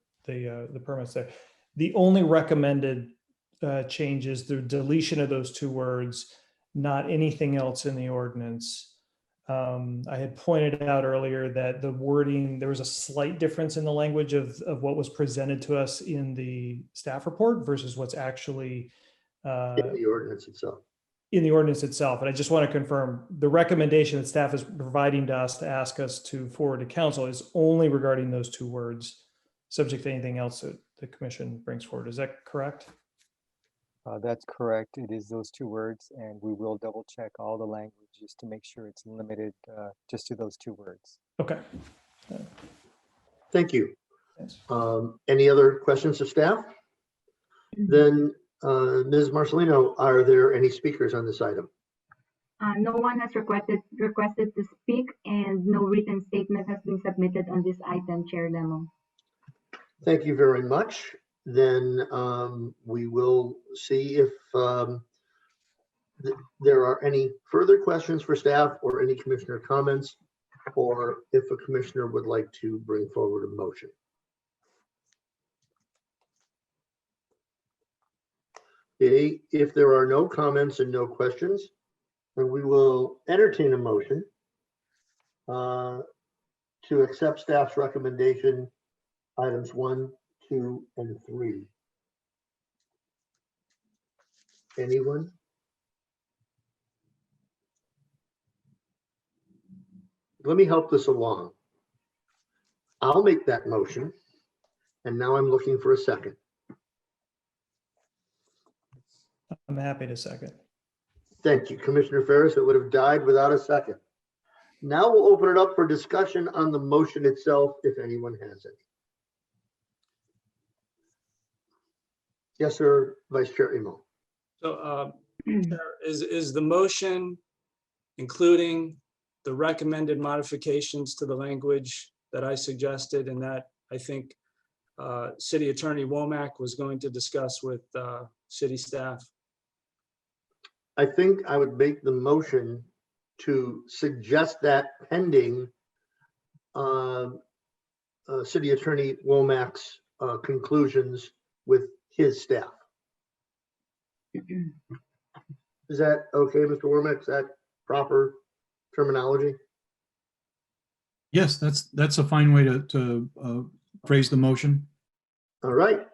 C: permits there. The only recommended change is the deletion of those two words, not anything else in the ordinance. I had pointed out earlier that the wording, there was a slight difference in the language of what was presented to us in the staff report versus what's actually
A: in the ordinance itself.
C: In the ordinance itself. And I just want to confirm the recommendation that staff is providing to us to ask us to forward to council is only regarding those two words, subject to anything else that the commission brings forward. Is that correct?
L: That's correct. It is those two words, and we will double check all the language just to make sure it's limited just to those two words.
C: Okay.
A: Thank you.
C: Thanks.
A: Any other questions of staff? Then, Ms. Marcelino, are there any speakers on this item?
B: No one has requested to speak, and no written statement has been submitted on this item, Chair Lemo.
A: Thank you very much. Then we will see if there are any further questions for staff or any commissioner comments, or if a commissioner would like to bring forward a motion. Okay, if there are no comments and no questions, then we will entertain a motion to accept staff's recommendation, items 1, 2, and 3. Anyone? Let me help this along. I'll make that motion, and now I'm looking for a second.
C: I'm happy to second.
A: Thank you, Commissioner Ferris. It would have died without a second. Now we'll open it up for discussion on the motion itself, if anyone has any. Yes, sir, Vice Chair Emo.
K: So Chair, is the motion including the recommended modifications to the language that I suggested and that I think City Attorney Womack was going to discuss with city staff?
A: I think I would make the motion to suggest that pending City Attorney Womack's conclusions with his staff. Is that okay, Mr. Womack? Is that proper terminology?
N: Yes, that's a fine way to phrase the motion.
A: All right.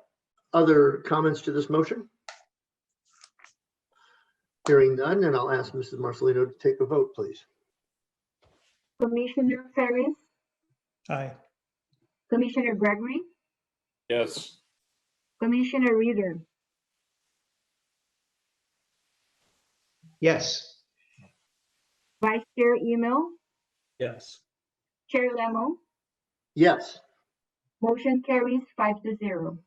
A: Other comments to this motion? Hearing none, and I'll ask Mrs. Marcelino to take a vote, please.
B: Commissioner Ferris,
C: Aye.
B: Commissioner Gregory,
H: Yes.
B: Commissioner Reader,
J: Yes.
B: Vice Chair Emo,
K: Yes.
B: Chair Lemo.
A: Yes.
B: Motion carries 5-0.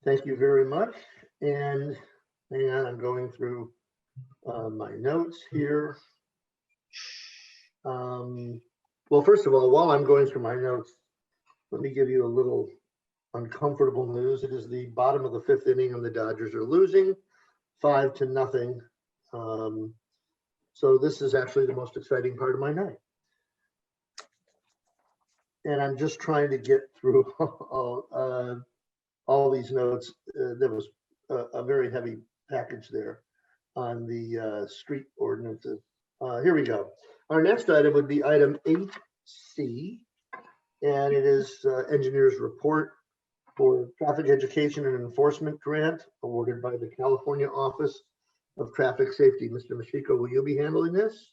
A: Thank you very much. And hang on, I'm going through my notes here. Well, first of all, while I'm going through my notes, let me give you a little uncomfortable news. It is the bottom of the 5th inning and the Dodgers are losing 5-0. So this is actually the most exciting part of my night. And I'm just trying to get through all these notes. There was a very heavy package there on the street ordinances. Here we go. Our next item would be item 8C, and it is engineer's report for traffic education and enforcement grant awarded by the California Office of Traffic Safety. Mr. Mashiko, will you be handling this?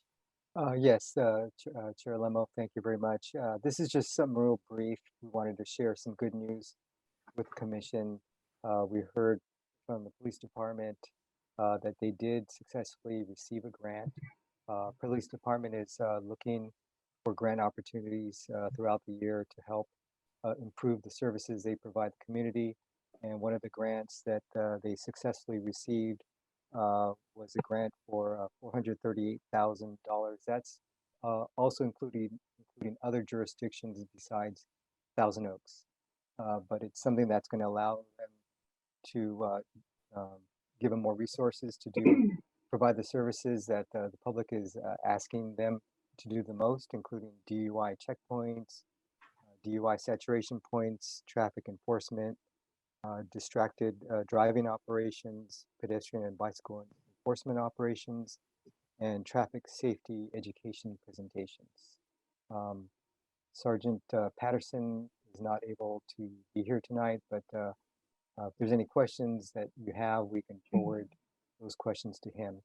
L: Yes, Chair Lemo, thank you very much. This is just some real brief. We wanted to share some good news with the commission. We heard from the police department that they did successfully receive a grant. Police department is looking for grant opportunities throughout the year to help improve the services they provide the community. And one of the grants that they successfully received was a grant for $438,000. That's also including other jurisdictions besides Thousand Oaks. But it's something that's going to allow them to give them more resources to provide the services that the public is asking them to do the most, including DUI checkpoints, DUI saturation points, traffic enforcement, distracted driving operations, pedestrian and bicycle enforcement operations, and traffic safety education presentations. Sergeant Patterson is not able to be here tonight, but if there's any questions that you have, we can forward those questions to him.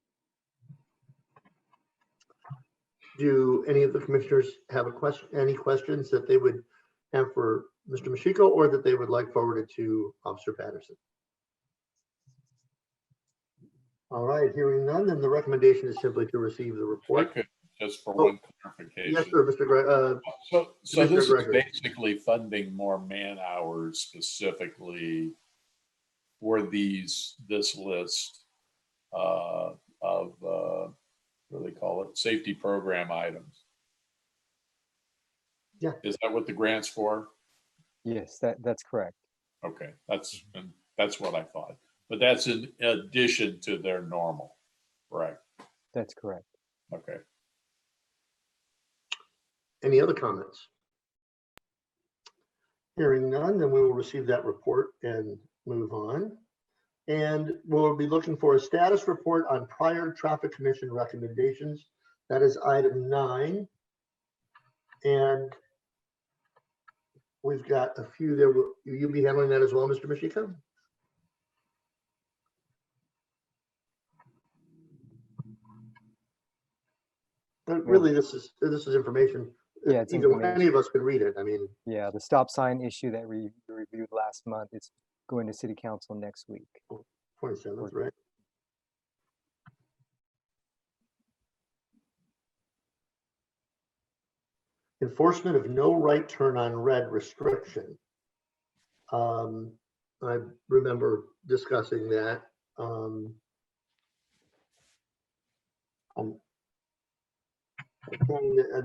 A: Do any of the commissioners have any questions that they would have for Mr. Mashiko, or that they would like forwarded to Officer Patterson? All right, hearing none, then the recommendation is simply to receive the
H: If I
A: report.
H: could, just for
A: Oh,
H: one clarification.
A: Yes, sir, Mr. Gre-
H: So
A: Commissioner
H: this is
A: Gregory.
H: basically funding more man hours specifically for this list of, what do they call it? Safety program items.
A: Yeah.
H: Is that what the grant's for?
L: Yes, that's correct.
H: Okay, that's what I thought. But that's in addition to their normal, correct?
L: That's correct.
H: Okay.
A: Any other comments? Hearing none, then we will receive that report and move on. And we'll be looking for a status report on prior traffic commission recommendations. That is item 9. And we've got a few there. Will you be handling that as well, Mr. Mishika? But really, this is information.
L: Yeah, it's
A: Either
L: information.
A: any of us could read it. I mean,
L: Yeah, the stop sign issue that we reviewed last month is going to city council next week.
A: 27th, right? Enforcement of no right turn on red restriction. I remember discussing that.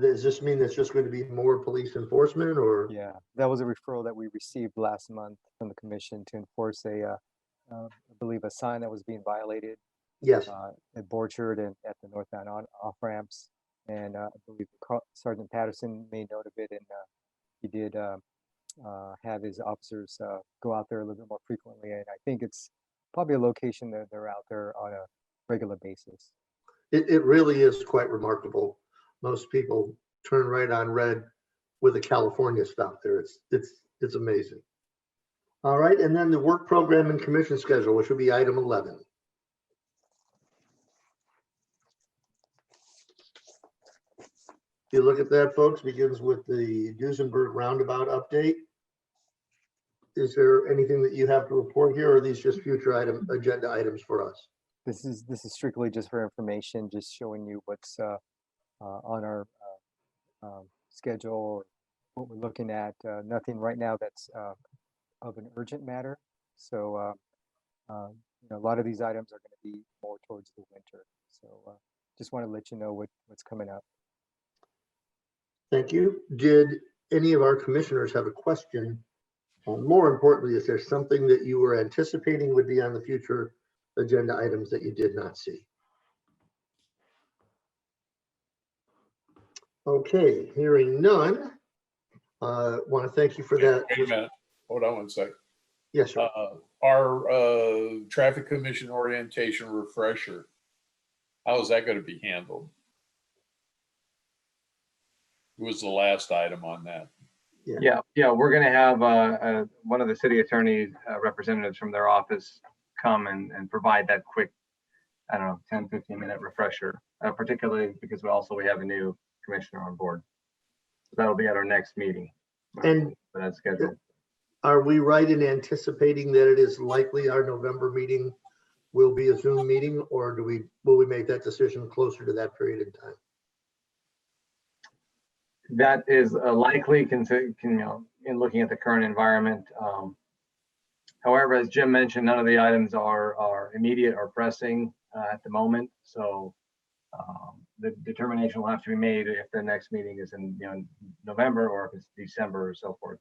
A: Does this mean there's just going to be more police enforcement, or?
L: Yeah, that was a referral that we received last month from the commission to enforce I believe a sign that was being violated.
A: Yes.
L: At Borchard and at the northbound off ramps. And I believe Sergeant Patterson made note of it, and he did have his officers go out there a little bit more frequently. And I think it's probably a location that they're out there on a regular basis.
A: It really is quite remarkable. Most people turn right on red with a California stop there. It's amazing. All right, and then the work program and commission schedule, which would be item 11. If you look at that, folks, begins with the Duesenberg roundabout update. Is there anything that you have to report here, or are these just future agenda items for us?
L: This is strictly just for information, just showing you what's on our schedule, what we're looking at. Nothing right now that's of an urgent matter. So a lot of these items are going to be more towards the winter. So just want to let you know what's coming up.
A: Thank you. Did any of our commissioners have a question? More importantly, is there something that you were anticipating would be on the future agenda items that you did not see? Okay, hearing none. Want to thank you for that.
H: Wait a minute. Hold on one sec.
A: Yes, sir.
H: Our traffic commission orientation refresher, how is that going to be handled? Who was the last item on that?
F: Yeah, we're going to have one of the city attorney representatives from their office come and provide that quick, I don't know, 10, 15-minute refresher, particularly because we have a new commissioner on board. So that'll be at our next meeting.
A: And
F: for that schedule.
A: Are we right in anticipating that it is likely our November meeting will be a Zoom meeting, or will we make that decision closer to that period in time?
F: That is likely, in looking at the current environment. However, as Jim mentioned, none of the items are immediate or pressing at the moment. So the determination will have to be made if the next meeting is in November or if it's December or so forth.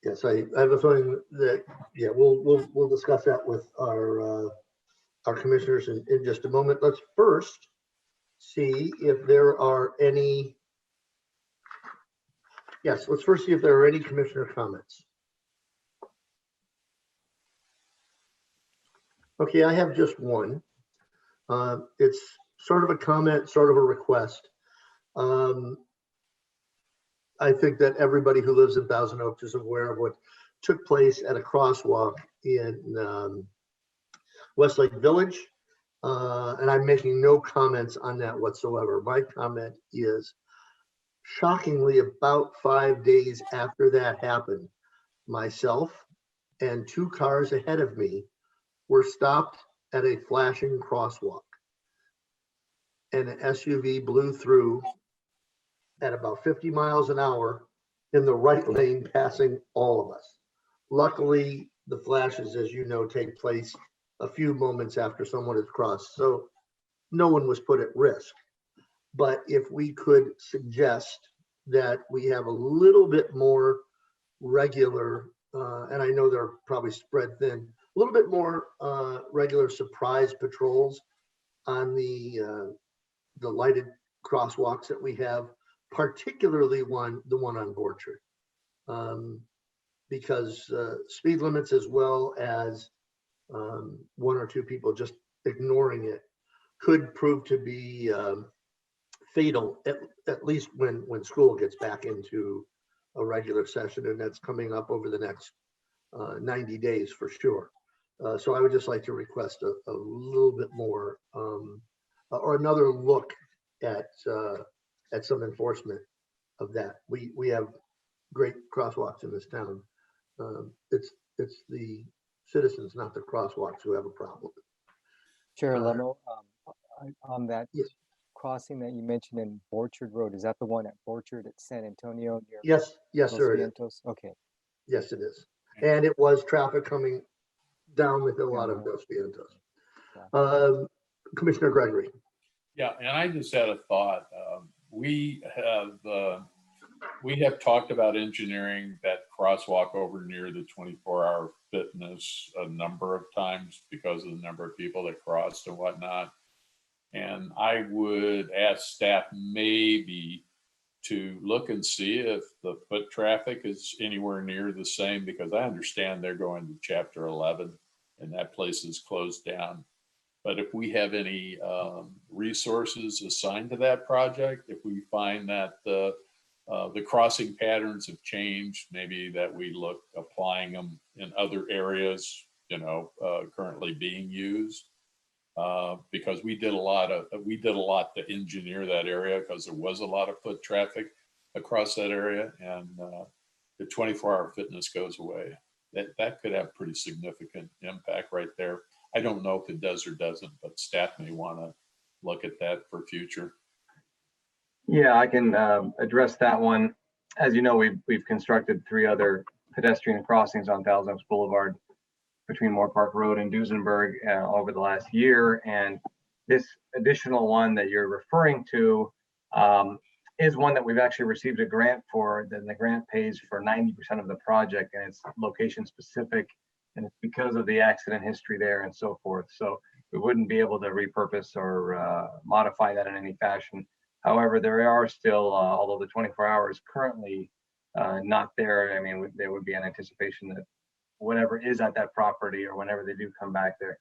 A: Yes, I have a feeling that, yeah, we'll discuss that with our commissioners in just a moment. Let's first see if there are any. Yes, let's first see if there are any commissioner comments. Okay, I have just one. It's sort of a comment, sort of a request. I think that everybody who lives in Thousand Oaks is aware of what took place at a crosswalk in Westlake Village. And I'm making no comments on that whatsoever. My comment is, shockingly, about 5 days after that happened, myself and 2 cars ahead of me were stopped at a flashing crosswalk. And an SUV blew through at about 50 miles an hour in the right lane, passing all of us. Luckily, the flashes, as you know, take place a few moments after someone has crossed, so no one was put at risk. But if we could suggest that we have a little bit more regular, and I know they're probably spread thin, a little bit more regular surprise patrols on the lighted crosswalks that we have, particularly the one on Borchard, because speed limits as well as one or two people just ignoring it could prove to be fatal, at least when school gets back into a regular session, and that's coming up over the next 90 days for sure. So I would just like to request a little bit more or another look at some enforcement of that. We have great crosswalks in this town. It's the citizens, not the crosswalks, who have a problem.
L: Chair Leno, on that
A: Yes.
L: crossing that you mentioned in Borchard Road, is that the one at Borchard at San Antonio near
A: Yes,
L: Los
A: sir, it is.
L: Vientos? Okay.
A: Yes, it is. And it was traffic coming down the hill out of Dos Vientos. Commissioner Gregory.
H: Yeah, and I just had a thought. We have talked about engineering that crosswalk over near the 24-hour fitness a number of times because of the number of people that crossed and whatnot. And I would ask staff maybe to look and see if the foot traffic is anywhere near the same, because I understand they're going to Chapter 11 and that place is closed down. But if we have any resources assigned to that project, if we find that the crossing patterns have changed, maybe that we look applying them in other areas, currently being used. Because we did a lot to engineer that area because there was a lot of foot traffic across that area, and the 24-hour fitness goes away. That could have pretty significant impact right there. I don't know if it does or doesn't, but staff may want to look at that for future.
F: Yeah, I can address that one. As you know, we've constructed 3 other pedestrian crossings on Thousand Oaks Boulevard between Moore Park Road and Duesenberg over the last year. And this additional one that you're referring to is one that we've actually received a grant for. Then the grant pays for 90% of the project, and it's location specific, and it's because of the accident history there and so forth. So we wouldn't be able to repurpose or modify that in any fashion. However, there are still, although the 24 hours currently not there, I mean, there would be an anticipation that whatever is at that property or whenever they do come back there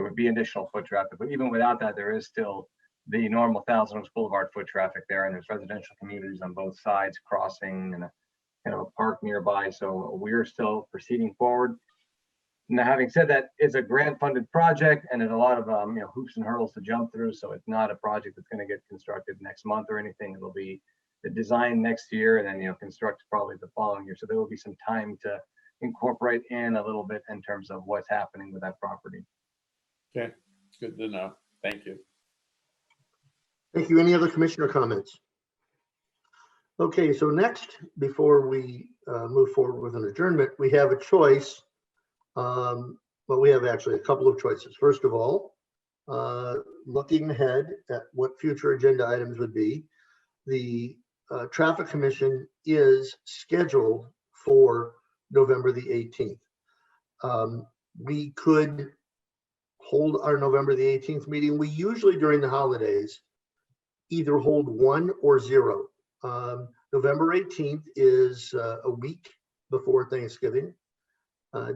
F: would be additional foot traffic. But even without that, there is still the normal Thousand Oaks Boulevard foot traffic there, and there's residential communities on both sides crossing and a park nearby. So we're still proceeding forward. Now, having said that, it's a grant-funded project, and there's a lot of hoops and hurdles to jump through. So it's not a project that's going to get constructed next month or anything. It'll be the design next year, and then construct probably the following year. So there will be some time to incorporate in a little bit in terms of what's happening with that property.
H: Okay, good to know. Thank you.
A: Thank you. Any other commissioner comments? Okay, so next, before we move forward with an adjournment, we have a choice. Well, we have actually a couple of choices. First of all, looking ahead at what future agenda items would be, the Traffic Commission is scheduled for November the 18th. We could hold our November the 18th meeting. We usually during the holidays either hold 1 or 0. November 18th is a week before Thanksgiving.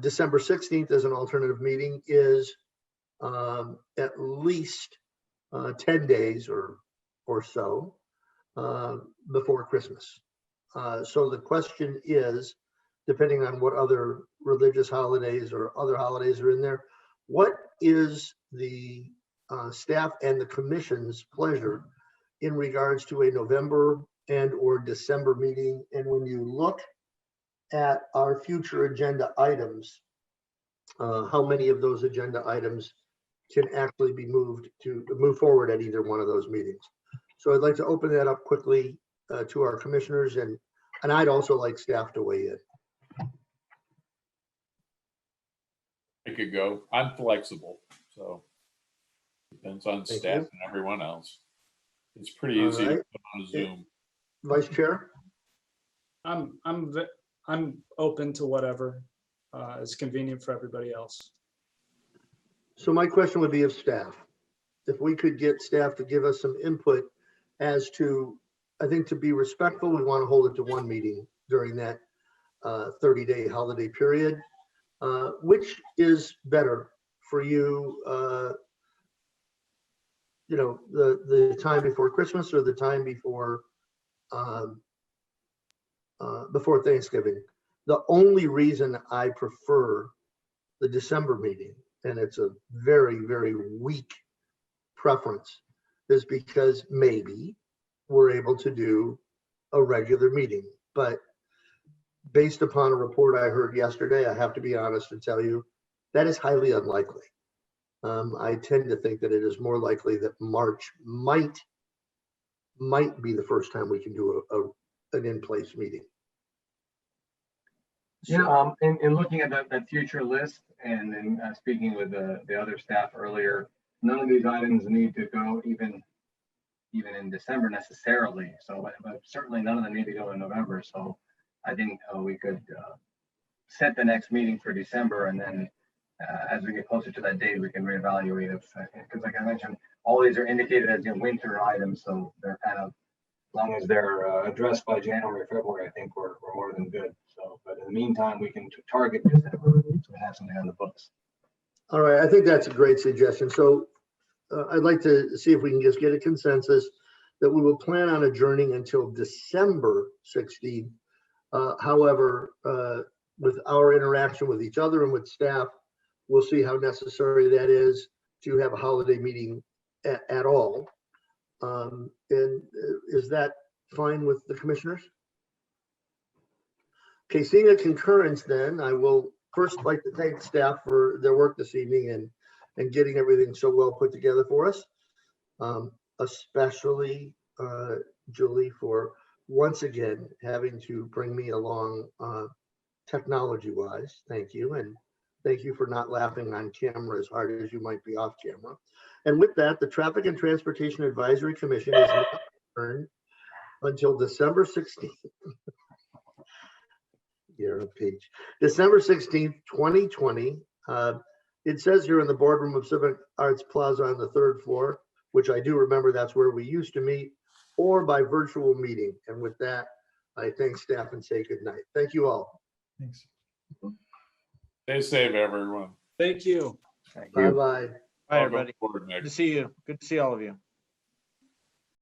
A: December 16th as an alternative meeting is at least 10 days or so before Christmas. So the question is, depending on what other religious holidays or other holidays are in there, what is the staff and the commission's pleasure in regards to a November and or December meeting? And when you look at our future agenda items, how many of those agenda items can actually be moved to move forward at either one of those meetings. So I'd like to open that up quickly to our commissioners, and I'd also like staff to weigh in.
H: I could go. I'm flexible, so depends on
A: Thank
H: staff
A: you.
H: and everyone else. It's pretty
A: All
H: easy to
A: right.
H: put on a Zoom.
A: Vice Chair?
K: I'm open to whatever is convenient for everybody else.
A: So my question would be of staff. If we could get staff to give us some input as to, I think to be respectful, we want to hold it to one meeting during that 30-day holiday period. Which is better for you, you know, the time before Christmas or the time before Thanksgiving? The only reason I prefer the December meeting, and it's a very, very weak preference, is because maybe we're able to do a regular meeting. But based upon a report I heard yesterday, I have to be honest and tell you that is highly unlikely. I tend to think that it is more likely that March might be the first time we can do an in-place meeting.
F: Yeah, in looking at that future list and then speaking with the other staff earlier, none of these items need to go even in December necessarily. So, but certainly none of them need to go in November. So I think we could set the next meeting for December, and then as we get closer to that date, we can reevaluate if, because like I mentioned, all these are indicated as winter items, so they're kind of, as long as they're addressed by January, February, I think we're more than good. So, but in the meantime, we can target December, so we have something on the books.
A: All right, I think that's a great suggestion. So I'd like to see if we can just get a consensus that we will plan on adjourning until December 16th. However, with our interaction with each other and with staff, we'll see how necessary that is to have a holiday meeting at all. And is that fine with the commissioners? Okay, seeing a concurrence, then I will first like to thank staff for their work this evening and getting everything so well put together for us. Especially Julie, for once again having to bring me along technology wise. Thank you. And thank you for not laughing on camera as hard as you might be off camera. And with that, the Traffic and Transportation Advisory Commission is adjourned until December 16th. Page. December 16th, 2020. It says here in the boardroom of Civic Arts Plaza on the 3rd floor, which I do remember that's where we used to meet, or by virtual meeting. And with that, I thank staff and say good night. Thank you all.
C: Thanks.
H: Stay safe, everyone.
K: Thank you.
A: Bye-bye.
D: Bye, everybody. Good to see you. Good to see all of you.